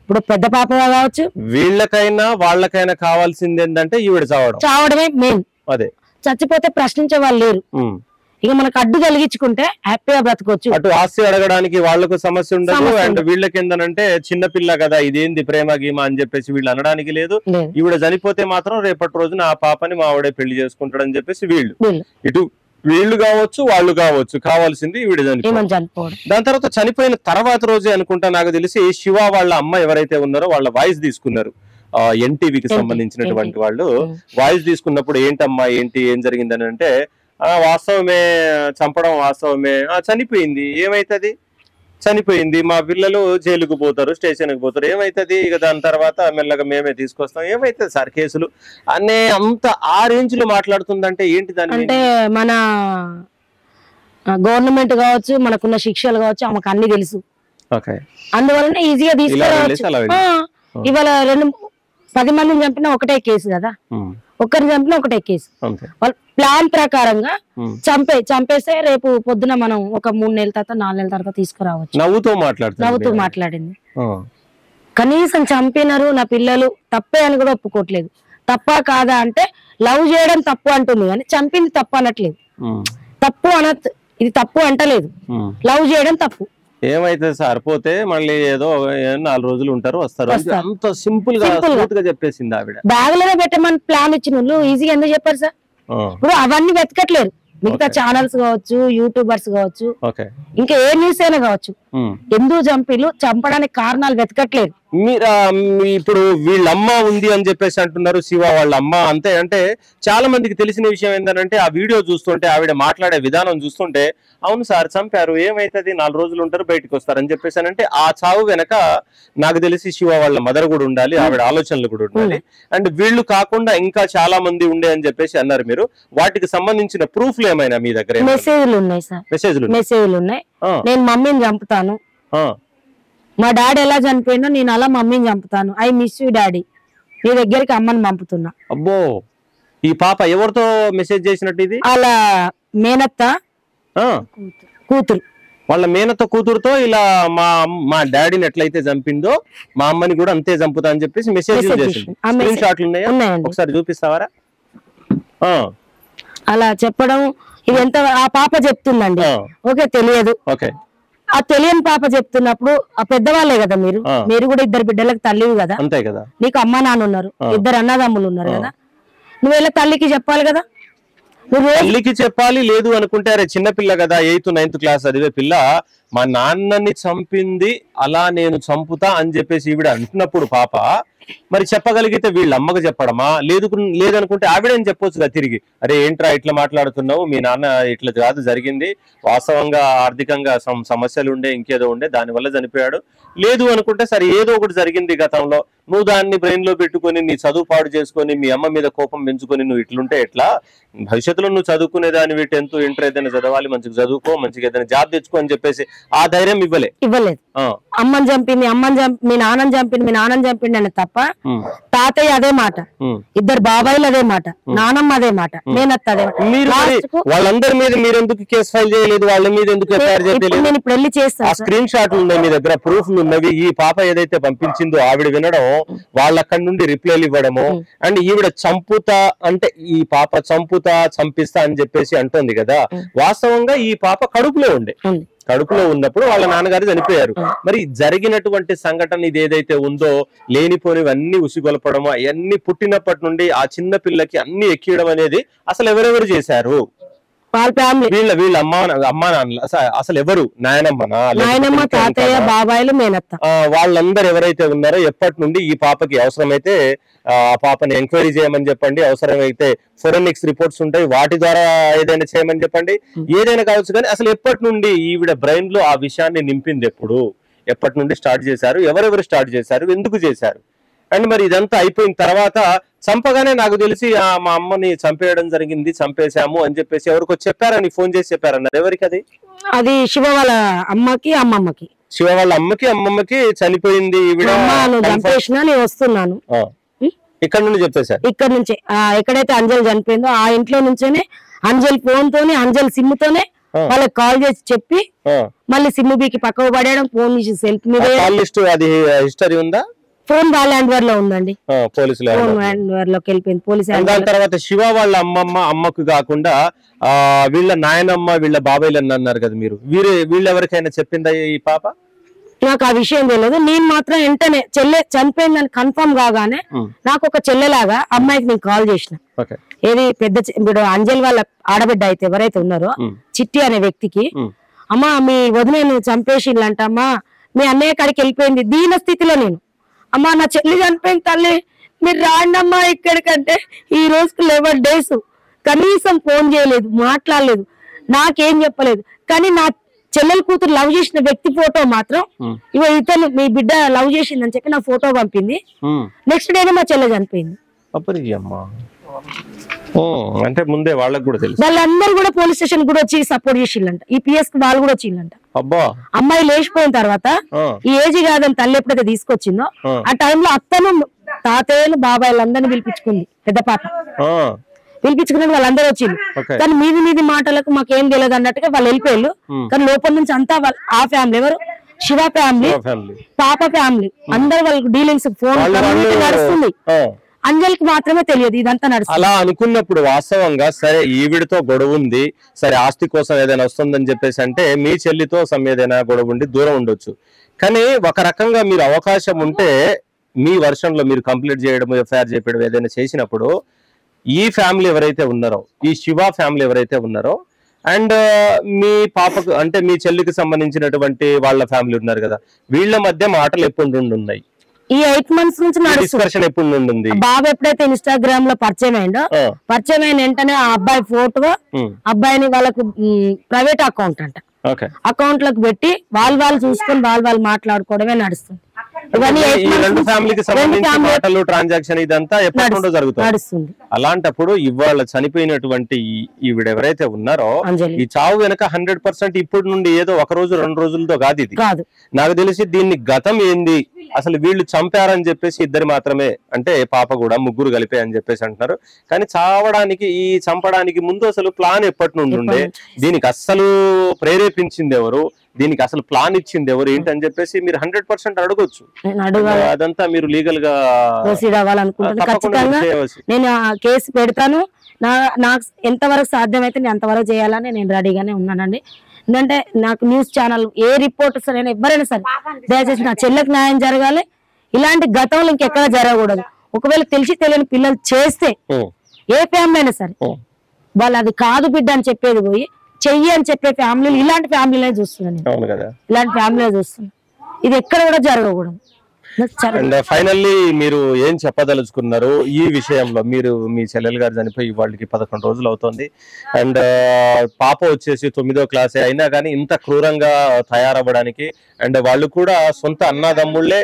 ఇప్పుడు పెద్ద పాప కావచ్చు, వీళ్ళకైనా వాళ్ళకైనా కావాల్సింది ఏంటంటే ఈవిడ చావడమే మెయిన్. అదే చచ్చిపోతే ప్రశ్నించే వాళ్ళు లేరు. ఇక మనకు అడ్డు కలిగించుకుంటే హ్యాపీగా బ్రతకొచ్చు. అటు ఆస్తి అడగడానికి వాళ్ళకు సమస్య ఉండదు, అండ్ వీళ్ళకి ఏంటంటే చిన్నపిల్ల కదా ఇదేంది ప్రేమ గీమ అని చెప్పేసి వీళ్ళు అనడానికి లేదు. ఈవిడ చనిపోతే మాత్రం రేపటి రోజున ఆ పాపని మా ఆవిడే పెళ్లి చేసుకుంటాడని చెప్పేసి ఇటు వీళ్ళు కావచ్చు వాళ్ళు కావచ్చు, కావాల్సింది ఈవిడ చనిపోవడం. దాని తర్వాత చనిపోయిన తర్వాత రోజే అనుకుంటా నాకు తెలిసి శివ వాళ్ళ అమ్మ ఎవరైతే ఉన్నారో వాళ్ళ వాయిస్ తీసుకున్నారు. ఎన్టీవీకి సంబంధించినటువంటి వాళ్ళు వాయిస్ తీసుకున్నప్పుడు ఏంటమ్మా ఏం జరిగిందని అంటే వాస్తవమే, చంపడం వాస్తవమే, చనిపోయింది, ఏమైతుంది చనిపోయింది, మా పిల్లలు జైలుకు పోతారు, స్టేషన్కి పోతారు, ఏమైతుంది, ఇక దాని తర్వాత మెల్లగా మేమే తీసుకొస్తాం, ఏమైతుంది సార్ కేసులు అనే అంత ఆ రేంజ్ లో మాట్లాడుతుందంటే ఏంటి దాని అంటే మన గవర్నమెంట్ కావచ్చు, మనకున్న శిక్షలు కావచ్చు, ఆమెకు అన్ని తెలుసు. అందువలన ఈజీగా తీసుకురావచ్చు. ఇవాళ 10 మందిని చంపినా ఒకటే కేసు కదా, ఒక్కరిని చంపినా ఒకటే కేసు. వాళ్ళు ప్లాన్ ప్రకారంగా చంపేస్తే రేపు పొద్దున మనం ఒక 3 నెలల తర్వాత 4 నెలల తర్వాత తీసుకురావచ్చు. నవ్వుతూ మాట్లాడింది. కనీసం చంపినారు నా పిల్లలు తప్పే అని కూడా ఒప్పుకోవట్లేదు. తప్ప కాదా అంటే లవ్ చేయడం తప్పు అంటుంది కానీ చంపింది తప్పు అనట్లేదు. ఇది తప్పు అంటలేదు, లవ్ చేయడం తప్పు. ఏమైతే సరిపోతే మళ్ళీ ఏదో 4 రోజులు ఉంటారు వస్తారు, అంత సింపుల్ గా చెప్పేసింది ఆవిడ. బ్యాగ్ లోనే పెట్టమని ప్లాన్ ఇచ్చిన ఈజీగా ఎందుకు చెప్పారు సార్? ఇప్పుడు అవన్నీ వెతకట్లేరు. మిగతా ఛానల్స్ కావచ్చు, యూట్యూబర్స్ కావచ్చు, ఇంకా ఏ న్యూస్ అయినా కావచ్చు, ఎందుకు చంపడానికి కారణాలు వెతకట్లేదు. ఇప్పుడు వీళ్ళమ్మ ఉంది అని చెప్పేసి అంటున్నారు, శివ వాళ్ళ అమ్మ అంతే. అంటే చాలా మందికి తెలిసిన విషయం ఏంటంటే ఆ వీడియో చూస్తుంటే ఆవిడ మాట్లాడే విధానం చూస్తుంటే అవును సార్ చంపారు, ఏమైతుంది 4 రోజులు ఉంటారు బయటకు వస్తారని చెప్పేసి అంటే ఆ చావు వెనక నాకు తెలిసి శివ వాళ్ళ మదర్ కూడా ఉండాలి, ఆవిడ ఆలోచనలు కూడా ఉండాలి, అండ్ వీళ్ళు కాకుండా ఇంకా చాలా మంది ఉండే అని చెప్పేసి అన్నారు మీరు. వాటికి సంబంధించిన ప్రూఫ్లు ఏమైనా మీ దగ్గర? మెసేజ్లు ఉన్నాయి సార్, మెసేజ్లు ఉన్నాయి. నేను మమ్మీని చంపుతాను, మా డాడీ ఎలా చనిపోయినా నేను అలా మమ్మీని చంపుతాను, ఐ మిస్ యూ డాడీ, నీ దగ్గరికి అమ్మని పంపుతున్నా. అబ్బో, ఈ పాప ఎవరితో మెసేజ్ చేసినట్టు? ఇది అలా మేనత్త కూతురు, వాళ్ళ మేనత్త కూతురుతో ఇలా మా డాడీని ఎట్లయితే చంపిందో మా అమ్మని కూడా అంతే చంపుతా అని చెప్పేసి మెసేజ్ చేసింది. స్క్రీన్ షాట్లు ఉన్నాయా? ఒకసారి చూపిస్తావారా? అలా చెప్పడం ఇదంతా ఆ పాప చెప్తుందండి. ఓకే, తెలియదు. ఆ తెలియని పాప చెప్తున్నప్పుడు ఆ పెద్దవాళ్ళే కదా మీరు కూడా 2 బిడ్డలకు తల్లివి కదా, అంతే కదా, నీకు అమ్మ నాన్న ఉన్నారు, 2 అన్నదమ్ములు ఉన్నారు కదా, నువ్వు ఇలా తల్లికి చెప్పాలి కదా. తల్లికి చెప్పాలి, లేదు అనుకుంటే అరే చిన్నపిల్ల కదా 8th 9th క్లాస్ చదివే పిల్ల మా నాన్నని చంపింది అలా నేను చంపుతా అని చెప్పేసి ఈవిడ అంటున్నప్పుడు పాప మరి చెప్పగలిగితే వీళ్ళ అమ్మకు చెప్పడమా? లేదనుకుంటే ఆవిడని చెప్పొచ్చు కదా తిరిగి, అరే ఏంట్రా ఇట్లా మాట్లాడుతున్నావు, మీ నాన్న ఇట్లా కాదు జరిగింది, వాస్తవంగా ఆర్థికంగా సమస్యలు ఉండే ఇంకేదో ఉండే దానివల్ల చనిపోయాడు, లేదు అనుకుంటే సరే ఏదో ఒకటి జరిగింది గతంలో, నువ్వు దాన్ని బ్రెయిన్ లో పెట్టుకొని నీ చదువు పాడు చేసుకొని మీ అమ్మ మీద కోపం పెంచుకొని నువ్వు ఇట్లుంటే ఎట్లా? భవిష్యత్తులో నువ్వు చదువుకునే దానివి 10th ఇంటర్ ఏదైనా చదవాలి, మంచిగా చదువుకో, మంచిగా ఏదైనా జాబ్ తెచ్చుకో అని చెప్పేసి ఆ ధైర్యం ఇవ్వలేదు. అమ్మని చంపింది, మీ నాన్నని చంపింది అని తప్ప తాతయ్య అదే మాట, 2 బాబాయిలు అదే మాట, నానమ్మ అదే మాట, నేనత్త అదే మాట. వాళ్ళందరి మీద మీరు ఎందుకు కేసు ఫైల్ చేయలేదు? వాళ్ళ మీద ఎందుకు ఎఫ్ఐఆర్ చేయలేదు? నేను ఇప్పుడు వెళ్ళి చేస్తాను. స్క్రీన్ షాట్లు ఉన్నాయి మీ దగ్గర, ప్రూఫ్లు ఉన్నవి. ఈ పాప ఏదైతే పంపించిందో ఆవిడ వినడం, వాళ్ళక్కడి నుండి రిప్లైలు ఇవ్వడము, అండ్ ఈవిడ చంపుతా అంటే ఈ పాప చంపిస్తా అని చెప్పేసి అంటుంది కదా, వాస్తవంగా ఈ పాప కడుపులో ఉన్నప్పుడు వాళ్ళ నాన్నగారు చనిపోయారు. మరి జరిగినటువంటి సంఘటన ఇది ఏదైతే ఉందో, లేనిపోనివన్నీ ఉసిగొలపడం, అవన్నీ పుట్టినప్పటి నుండి ఆ చిన్న పిల్లకి అన్ని ఎక్కియడం అనేది అసలు ఎవరెవరు చేశారు? వాళ్ళ ఫ్యామిలీ, వీళ్ళ అమ్మా నాన్న అసలు ఎవరు? నాయనమ్మ, తాతయ్య, బాబాయిలు, మేనత్త. వాళ్ళందరూ ఎవరైతే ఉన్నారో ఎప్పటి నుండి ఈ పాపకి అవసరమైతే ఆ పాపని ఎంక్వైరీ చేయమని చెప్పండి, అవసరమైతే ఫోరెన్సిక్స్ రిపోర్ట్స్ ఉంటాయి వాటి ద్వారా ఏదైనా చేయమని చెప్పండి, ఏదైనా కావచ్చు. కానీ అసలు ఎప్పటి నుండి ఈవిడ బ్రెయిన్ లో ఆ విషయాన్ని నింపింది ఎప్పటి నుండి స్టార్ట్ చేశారు, ఎవరెవరు స్టార్ట్ చేశారు, ఎందుకు చేశారు? అండ్ మరి ఇదంతా అయిపోయిన తర్వాత చంపగానే నాకు తెలిసి మా అమ్మని చంపేయడం జరిగింది, చంపేశాము అని చెప్పేసి ఎవరికో చెప్పారని ఫోన్ చేసి చెప్పారన్నారు. ఎవరికి అది? అది శివ వాళ్ళ అమ్మకి, అమ్మమ్మకి. శివ వాళ్ళ అమ్మకి చనిపోయింది ఈవిడ, వస్తున్నాను ఇక్కడ నుండి చెప్పేశారు. ఇక్కడ నుంచి ఎక్కడైతే అంజలి చనిపోయిందో ఆ ఇంట్లో నుంచేనే అంజలి ఫోన్ తోనే, అంజలి సిమ్ తోనే వాళ్ళకి కాల్ చేసి చెప్పి మళ్ళీ సిమ్ బీకి పక్కకు పడేయడం, ఫోన్ సెల్ఫ్ మీద. అది హిస్టరీ ఉందా? ఫోన్ వాళ్ళ హ్యాండ్ లో ఉందండి, పోలీసులు లోకి వెళ్ళిపోయింది పోలీసు. దాని తర్వాత శివ వాళ్ళ అమ్మకు కాకుండా వీళ్ళ నాయనమ్మ, వీళ్ళ బాబాయిలు అన్నారు కదా మీరు, వీళ్ళెవరికైనా చెప్పిందా ఈ పాప? నాకు ఆ విషయం తెలియదు. నేను మాత్రం వెంటనే చెల్లె చనిపోయిందని కన్ఫర్మ్ కాగానే నాకు ఒక చెల్లెలాగా అమ్మాయికి నేను కాల్ చేసిన. ఏది పెద్ద ఇప్పుడు అంజలి వాళ్ళ ఆడబిడ్డ అయితే ఎవరైతే ఉన్నారో చిట్టి అనే వ్యక్తికి, అమ్మా మీ వదిన చంపేసిందంట అమ్మా, మీ అన్నయ్య కాడికి వెళ్ళిపోయింది. దీన స్థితిలో నేను, అమ్మా నా చెల్లి చనిపోయింది తల్లి, మీరు రాండమ్మా ఇక్కడికంటే ఈ రోజుకి 11 days కనీసం ఫోన్ చేయలేదు, మాట్లాడలేదు, నాకేం చెప్పలేదు. కానీ నా చెల్లెల కూతురు లవ్ చేసిన వ్యక్తి ఫోటో మాత్రం ఇతను మీ బిడ్డ లవ్ చేసిందని చెప్పి నా ఫోటో పంపింది. నెక్స్ట్ డేనే మా చెల్లె చనిపోయింది. అంటే ముందే వాళ్ళకి కూడా తెలుసు. వాళ్ళందరూ కూడా పోలీస్ స్టేషన్ కూడా వచ్చి సపోర్ట్ చేసిందంట, ఈ పిఎస్ కి వాళ్ళు కూడా వచ్చిందంట. అమ్మాయి లేచిపోయిన తర్వాత ఈ ఏజ్ కాదని తల్లి ఎప్పుడైతే తీసుకొచ్చిందో ఆ టైంలో అత్తను, తాతయ్యను, బాబాయిలందరినీ పిలిపించుకుంది. పెద్ద పాప పిలిపించుకున్నది వాళ్ళందరూ వచ్చింది. కానీ మీది మాటలకు మాకేం తెలియదు అన్నట్టుగా వాళ్ళు వెళ్ళిపోయారు. కానీ లోపల నుంచి అంతా ఆ ఫ్యామిలీ, ఎవరు శివ ఫ్యామిలీ, పాప ఫ్యామిలీ, అందరు వాళ్ళకి డీలింగ్స్, ఫోన్ నడుస్తుంది. అంజలికి మాత్రమే తెలియదు ఇదంతా నడుస్తుంది. అలా అనుకున్నప్పుడు వాస్తవంగా సరే ఈవిడితో గొడవ ఉంది, సరే ఆస్తి కోసం ఏదైనా వస్తుందని చెప్పేసి అంటే మీ చెల్లితో ఏదైనా గొడవ ఉండి దూరం ఉండొచ్చు. కానీ ఒక రకంగా మీరు అవకాశం ఉంటే మీ వర్షంలో మీరు కంప్లీట్ చేయడం, ఎఫ్ఐఆర్ చేయడం ఏదైనా చేసినప్పుడు ఈ ఫ్యామిలీ ఎవరైతే ఉన్నారో, ఈ శివ ఫ్యామిలీ ఎవరైతే ఉన్నారో అండ్ మీ పాపకు అంటే మీ చెల్లికి సంబంధించినటువంటి వాళ్ళ ఫ్యామిలీ ఉన్నారు కదా, వీళ్ళ మధ్య మాటలు ఎప్పుడు ఉన్నాయి? ఈ 8 months నుంచి డిస్కషన్ ఎప్పుడు ఉంది? బాబు ఎప్పుడైతే ఇన్స్టాగ్రామ్ లో పరిచయం అయిన వెంటనే ఆ అబ్బాయి ఫోటో, అబ్బాయిని వాళ్ళకు ప్రైవేట్ అకౌంట్ అంట, అకౌంట్ లకు పెట్టి వాళ్ళు చూసుకొని వాళ్ళు మాట్లాడుకోవడమే నడుస్తుంది. నడుస్తుంది. అలాంటప్పుడు ఇవాళ చనిపోయినటువంటి ఈవిడ ఎవరైతే ఉన్నారో ఈ చావు వెనక 100% ఇప్పుడు నుండి ఏదో 1 రోజు 2 రోజులతో కాదు ఇది. నాకు తెలిసి దీన్ని గతం ఏంది, అసలు వీళ్ళు చంపారని చెప్పేసి ఇద్దరు మాత్రమే, అంటే పాప కూడా ముగ్గురు కలిపే అని చెప్పేసి అంటున్నారు. కానీ చావడానికి, ఈ చంపడానికి ముందు అసలు ప్లాన్ ఎప్పటి నుండి ఉండే, దీనికి అస్సలు ప్రేరేపించింది ఎవరు, దీనికి అసలు ప్లాన్ ఇచ్చింది ఎవరు ఏంటని చెప్పేసి మీరు 100% అడగొచ్చు. అదంతా మీరు లీగల్ గా ప్రొసీడ్ అవ్వాలనుకుంటున్నాను. ఖచ్చితంగా నేను కేసు పెడతాను. నాకు ఎంతవరకు సాధ్యమైతే నేను అంతవరకు చేయాలని నేను రెడీగానే ఉన్నానండి. ఎందుకంటే నాకు న్యూస్ ఛానల్ ఏ రిపోర్టర్స్ అయినా ఎవరైనా సరే దయచేసి నా చెల్లెకి న్యాయం జరగాలి. ఇలాంటి గతంలో ఇంకెక్కడ జరగకూడదు. ఒకవేళ తెలిసి తెలియని పిల్లలు చేస్తే ఏ ఫ్యామిలీ అయినా సరే వాళ్ళు అది కాదు బిడ్డ అని చెప్పేది పోయి చెయ్యి అని చెప్పే ఫ్యామిలీలు, ఇలాంటి ఫ్యామిలీలే చూస్తున్నాను. ఇలాంటి ఫ్యామిలీ చూస్తున్నాను. ఇది ఎక్కడ కూడా జరగకూడదు. అండ్ ఫైనల్లీ మీరు ఏం చెప్పదలుచుకున్నారు ఈ విషయంలో? మీరు మీ చెల్లెలు గారు చనిపోయి వాళ్ళకి 11 రోజులు అవుతుంది. అండ్ పాప వచ్చేసి 9వ క్లాసే అయినా కానీ ఇంత క్రూరంగా తయారవ్వడానికి, అండ్ వాళ్ళు కూడా సొంత అన్నదమ్ముళ్లే,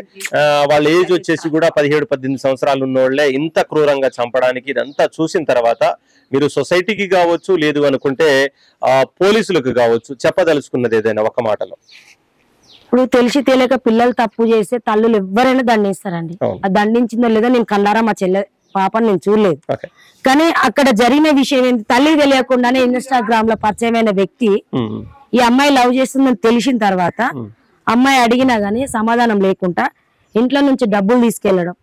వాళ్ళ ఏజ్ వచ్చేసి కూడా 17-18 సంవత్సరాలు ఉన్నోళ్లే ఇంత క్రూరంగా చంపడానికి, ఇదంతా చూసిన తర్వాత మీరు సొసైటీకి కావచ్చు, లేదు అనుకుంటే పోలీసులకు కావచ్చు, చెప్పదలుచుకున్నది ఏదైనా ఒక మాటలో? ఇప్పుడు తెలిసి తెలియక పిల్లలు తప్పు చేస్తే తల్లులు ఎవరైనా దండిస్తారండి. అది దండించిందో లేదో నేను కళ్ళారా మా చెల్లె పాపని నేను చూడలేదు. కానీ అక్కడ జరిగిన విషయం ఏంటి, తల్లి తెలియకుండానే ఇన్స్టాగ్రామ్ లో పరిచయమైన వ్యక్తి ఈ అమ్మాయి లవ్ చేస్తుందని తెలిసిన తర్వాత అమ్మాయి అడిగినా గానీ సమాధానం లేకుండా ఇంట్లో నుంచి డబ్బులు తీసుకెళ్లడం,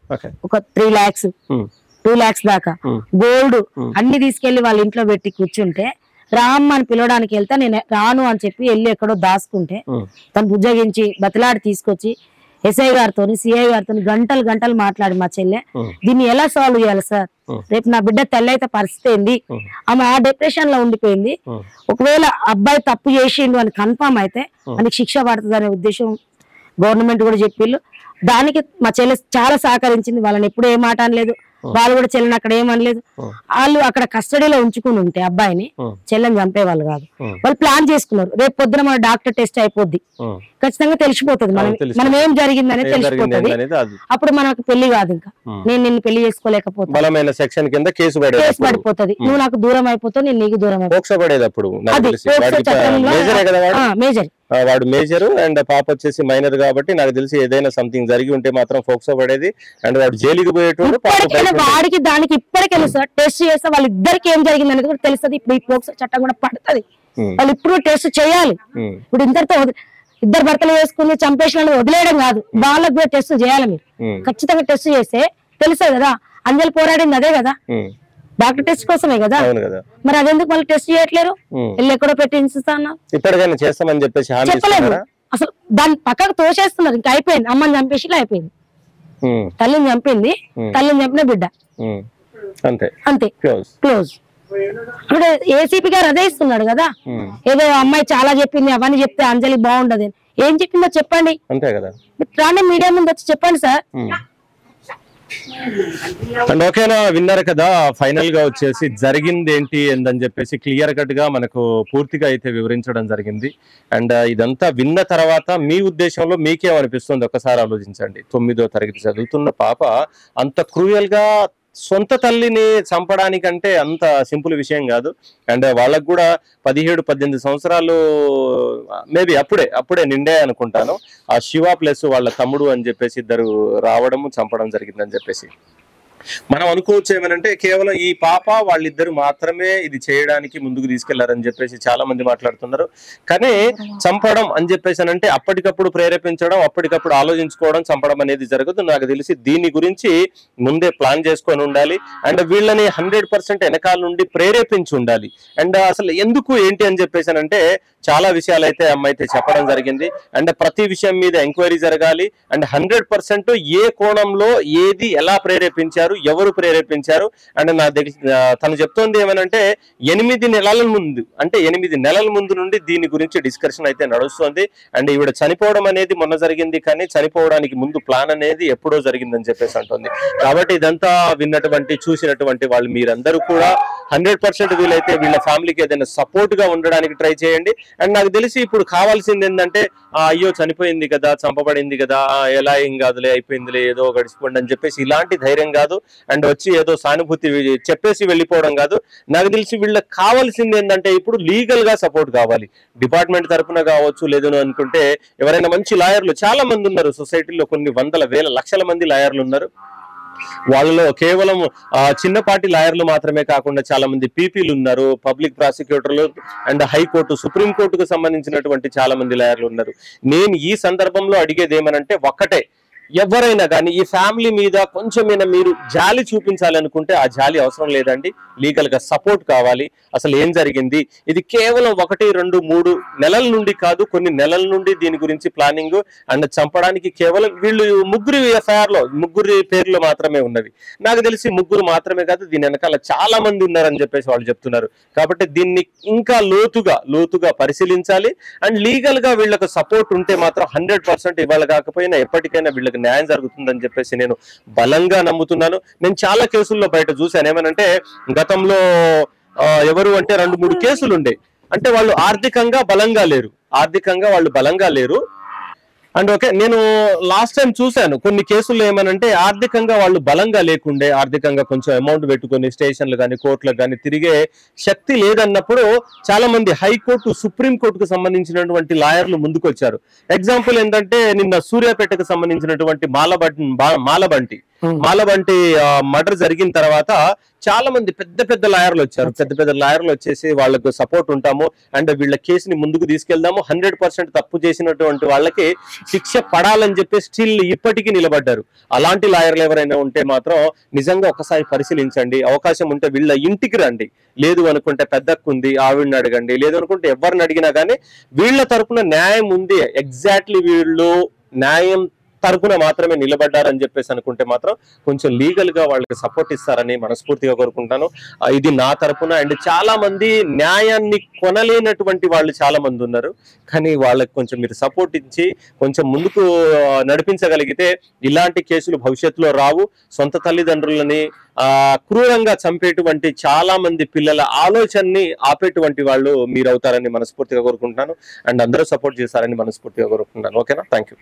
ఒక 3 lakhs 2 lakhs దాకా గోల్డ్ అన్ని తీసుకెళ్లి వాళ్ళ ఇంట్లో పెట్టి కూర్చుంటే రామ్ అని పిలవడానికి వెళ్తే నేను రాను అని చెప్పి వెళ్ళి ఎక్కడో దాచుకుంటే తను బుజ్జగించి బతిలాడి తీసుకొచ్చి ఎస్ఐ గారితో సిఐ గారితో గంటలు గంటలు మాట్లాడి మా చెల్లె దీన్ని ఎలా సాల్వ్ చేయాలి సార్, రేపు నా బిడ్డ తల్లి అయితే పరిస్థితి ఏంది, ఆమె ఆ డిప్రెషన్ లో ఉండిపోయింది, ఒకవేళ అబ్బాయి తప్పు చేసిండు అని కన్ఫర్మ్ అయితే మనకి శిక్ష పడుతుంది అనే ఉద్దేశం గవర్నమెంట్ కూడా చెప్పిళ్ళు. దానికి మా చెల్లె చాలా సహకరించింది, వాళ్ళని ఎప్పుడు ఏ మాట అనలేదు, వాళ్ళు కూడా చెల్లెని అక్కడ ఏమనలేదు. వాళ్ళు అక్కడ కస్టడీలో ఉంచుకుని ఉంటే అబ్బాయిని చెల్లెని చంపేవాళ్ళు కాదు. వాళ్ళు ప్లాన్ చేసుకున్నారు, రేపు పొద్దున మన డాక్టర్ టెస్ట్ అయిపోద్ది, ఖచ్చితంగా తెలిసిపోతుంది మనం ఏం జరిగిందనే తెలిసిపోతుంది. అప్పుడు మనకు పెళ్లి కాదు, ఇంకా నేను నిన్ను పెళ్లి చేసుకోలేకపోతాను, సెక్షన్ కింద కేసు పడిపోతుంది, నువ్వు నాకు దూరం అయిపోతావు, నేను నీకు దూరం మేజర్ వాడు మేజర్ అండ్ పాప వచ్చేసి మైనర్ కాబట్టి నాకు తెలిసి ఏదైనా సంథింగ్ జరిగి ఉంటే మాత్రం ఫోక్సో పడేది అండ్ వాడు జైలుకి పోయేటోడు. వాడికి దానికి ఇప్పటికే సార్ టెస్ట్ చేస్తే వాళ్ళిద్దరికి ఏం జరిగింది అనేది కూడా తెలుస్తుంది. ఇప్పుడు ఈ ఫోక్సో చట్టం కూడా పడుతుంది, వాళ్ళు ఇప్పుడు టెస్ట్ చేయాలి. ఇప్పుడు ఇంతటితో ఇద్దరు భర్తలు వేసుకుని చంపేసిన వదిలేయడం కాదు, వాళ్ళకి కూడా టెస్ట్ చేయాలి. మీరు ఖచ్చితంగా టెస్ట్ చేస్తే తెలుస్తుంది కదా, అంజలి పోరాడింది అదే కదా, డాక్టర్ టెస్ట్ కోసమే కదా, మరి అదెందుకు మళ్ళీ టెస్ట్ చేయట్లేరు, వెళ్ళి ఎక్కడో పెట్టి ఇప్పటికైనా చేస్తామని చెప్పేసి చెప్పలేదు. అసలు దాన్ని పక్కకు తోసేస్తున్నారు, ఇంకా అయిపోయింది, అమ్మని చంపేసి అయిపోయింది, తల్లిని చంపింది, తల్లిని చంపిన బిడ్డ అంతే క్లోజ్. అంటే ఏసీపీ గారు అదే ఇస్తున్నాడు కదా, ఏదో అమ్మాయి చాలా చెప్పింది అవన్నీ చెప్తే అంజలి బాగుండదు, ఏం చెప్పిందో చెప్పండి, అంతే కదా, రాండి మీడియా ముందు వచ్చి చెప్పండి సార్. అండ్ ఓకేనా, విన్నారు కదా, ఫైనల్ గా వచ్చేసి జరిగింది ఏంటి అని చెప్పేసి క్లియర్ కట్ గా మనకు పూర్తిగా అయితే వివరించడం జరిగింది. అండ్ ఇదంతా విన్న తర్వాత మీ ఉద్దేశంలో మీకేమనిపిస్తుంది ఒకసారి ఆలోచించండి. 9వ తరగతి చదువుతున్న పాప అంత క్రూయల్ గా సొంత తల్లిని చంపడానికంటే అంత సింపుల్ విషయం కాదు. అండ్ వాళ్ళకు కూడా 17-18 సంవత్సరాలు మేబీ అప్పుడే నిండే అనుకుంటాను. ఆ శివ ప్లస్ వాళ్ళ తమ్ముడు అని చెప్పేసి ఇద్దరు రావడము చంపడం జరిగిందని చెప్పేసి మనం అనుకోవచ్చు. ఏమనంటే కేవలం ఈ పాప వాళ్ళిద్దరు మాత్రమే ఇది చేయడానికి ముందుకు తీసుకెళ్లారని చెప్పేసి చాలా మంది మాట్లాడుతున్నారు. కానీ చంపడం అని చెప్పేసి అంటే అప్పటికప్పుడు ప్రేరేపించడం, అప్పటికప్పుడు ఆలోచించుకోవడం, చంపడం అనేది జరగదు. నాకు తెలిసి దీని గురించి ముందే ప్లాన్ చేసుకొని ఉండాలి. అండ్ వీళ్ళని 100% వెనకాల నుండి ప్రేరేపించి ఉండాలి. అండ్ అసలు ఎందుకు ఏంటి అని చెప్పేసి అంటే చాలా విషయాలు అయితే అమ్మ అయితే చెప్పడం జరిగింది. అండ్ ప్రతి విషయం మీద ఎంక్వైరీ జరగాలి. అండ్ 100% ఏ కోణంలో ఏది ఎలా ప్రేరేపించారు, ఎవరు ప్రేరేపించారు. అండ్ నా దగ్గర తను చెప్తోంది ఏమనంటే 8 నెలల ముందు, అంటే 8 నెలల ముందు నుండి దీని గురించి డిస్కషన్ అయితే నడుస్తుంది. అండ్ ఈవిడ చనిపోవడం అనేది మొన్న జరిగింది, కానీ చనిపోవడానికి ముందు ప్లాన్ అనేది ఎప్పుడో జరిగిందని చెప్పేసి అంటుంది. కాబట్టి ఇదంతా విన్నటువంటి చూసినటువంటి వాళ్ళు మీరందరూ కూడా 100% వీలైతే వీళ్ళ ఫ్యామిలీకి ఏదైనా సపోర్ట్ గా ఉండడానికి ట్రై చేయండి. అండ్ నాకు తెలిసి ఇప్పుడు కావాల్సింది ఏంటంటే అయ్యో చనిపోయింది కదా, చంపబడింది కదా, ఎలా ఏం కాదులే, అయిపోయిందిలే, ఏదో గడిచిపోండి అని చెప్పేసి ఇలాంటి ధైర్యం కాదు. అండ్ వచ్చి ఏదో సానుభూతి చెప్పేసి వెళ్ళిపోవడం కాదు. నాకు తెలిసి వీళ్ళకి కావాల్సింది ఏంటంటే ఇప్పుడు లీగల్ గా సపోర్ట్ కావాలి. డిపార్ట్మెంట్ తరఫున కావచ్చు, లేదు అనుకుంటే ఎవరైనా మంచి లాయర్లు చాలా మంది ఉన్నారు సొసైటీలో, కొన్ని వందల వేల లక్షల మంది లాయర్లు ఉన్నారు. వాళ్ళలో కేవలం చిన్నపాటి లాయర్లు మాత్రమే కాకుండా చాలా మంది పీపీలు ఉన్నారు, పబ్లిక్ ప్రాసిక్యూటర్లు అండ్ హైకోర్టు, సుప్రీంకోర్టుకు సంబంధించినటువంటి చాలా మంది లాయర్లు ఉన్నారు. నేను ఈ సందర్భంలో అడిగేది ఏమనంటే ఒక్కటే, ఎవరైనా కానీ ఈ ఫ్యామిలీ మీద కొంచెమైనా మీరు జాలి చూపించాలనుకుంటే ఆ జాలి అవసరం లేదండి, లీగల్ గా సపోర్ట్ కావాలి. అసలు ఏం జరిగింది, ఇది కేవలం 1, 2, 3 నెలల నుండి కాదు, కొన్ని నెలల నుండి దీని గురించి ప్లానింగ్. అండ్ చంపడానికి కేవలం వీళ్ళు ముగ్గురు ఎఫ్ఐఆర్ లో ముగ్గురి పేర్లు మాత్రమే ఉన్నవి. నాకు తెలిసి ముగ్గురు మాత్రమే కాదు, దీని వెనకాల చాలా మంది ఉన్నారని చెప్పేసి వాళ్ళు చెప్తున్నారు. కాబట్టి దీన్ని ఇంకా లోతుగా పరిశీలించాలి. అండ్ లీగల్ గా వీళ్ళకు సపోర్ట్ ఉంటే మాత్రం 100% ఇవాళ కాకపోయినా ఎప్పటికైనా వీళ్ళకి న్యాయం జరుగుతుందని చెప్పేసి నేను బలంగా నమ్ముతున్నాను. నేను చాలా కేసుల్లో బయట చూశాను. ఏమనంటే గతంలో ఎవరు అంటే 2-3 కేసులు ఉండే, అంటే వాళ్ళు ఆర్థికంగా బలంగా లేరు. అండ్ ఓకే, నేను లాస్ట్ టైం చూశాను కొన్ని కేసుల్లో ఏమనంటే ఆర్థికంగా వాళ్ళు బలంగా లేకుండే, ఆర్థికంగా కొంచెం అమౌంట్ పెట్టుకొని స్టేషన్లు కానీ కోర్టులకు కానీ తిరిగే శక్తి లేదన్నప్పుడు చాలా మంది హైకోర్టు, సుప్రీంకోర్టుకు సంబంధించినటువంటి లాయర్లు ముందుకు వచ్చారు. ఎగ్జాంపుల్ ఏంటంటే నిన్న సూర్యాపేటకు సంబంధించినటువంటి మాలబంటి మర్డర్ జరిగిన తర్వాత చాలా మంది పెద్ద లాయర్లు వచ్చారు. పెద్ద లాయర్లు వచ్చేసి వాళ్ళకు సపోర్ట్ ఉంటాము అండ్ వీళ్ళ కేసుని ముందుకు తీసుకెళ్దాము, 100% తప్పు చేసినటువంటి వాళ్ళకి శిక్ష పడాలని చెప్పి స్టిల్ ఇప్పటికీ నిలబడ్డారు. అలాంటి లాయర్లు ఎవరైనా ఉంటే మాత్రం నిజంగా ఒకసారి పరిశీలించండి. అవకాశం ఉంటే వీళ్ళ ఇంటికి రండి, లేదు అనుకుంటే పెద్దక్కుంది ఆవిడని అడగండి, లేదు అనుకుంటే ఎవరిని అడిగినా కానీ వీళ్ళ తరపున న్యాయం ఉంది. ఎగ్జాక్ట్లీ వీళ్ళు న్యాయం తరపున మాత్రమే నిలబడ్డారని చెప్పేసి అనుకుంటే మాత్రం కొంచెం లీగల్ గా వాళ్ళకి సపోర్ట్ ఇస్తారని మనస్ఫూర్తిగా కోరుకుంటాను. ఇది నా తరపున. అండ్ చాలా మంది న్యాయాన్ని కొనలేనటువంటి వాళ్ళు చాలా మంది ఉన్నారు. కానీ వాళ్ళకి కొంచెం మీరు సపోర్ట్ ఇచ్చి కొంచెం ముందుకు నడిపించగలిగితే ఇలాంటి కేసులు భవిష్యత్తులో రావు. సొంత తల్లిదండ్రులని క్రూరంగా చంపేటువంటి చాలా మంది పిల్లల ఆలోచనని ఆపేటువంటి వాళ్ళు మీరు అవుతారని మనస్ఫూర్తిగా కోరుకుంటున్నాను. అండ్ అందరూ సపోర్ట్ చేస్తారని మనస్ఫూర్తిగా కోరుకుంటున్నాను. ఓకేనా? Thank you.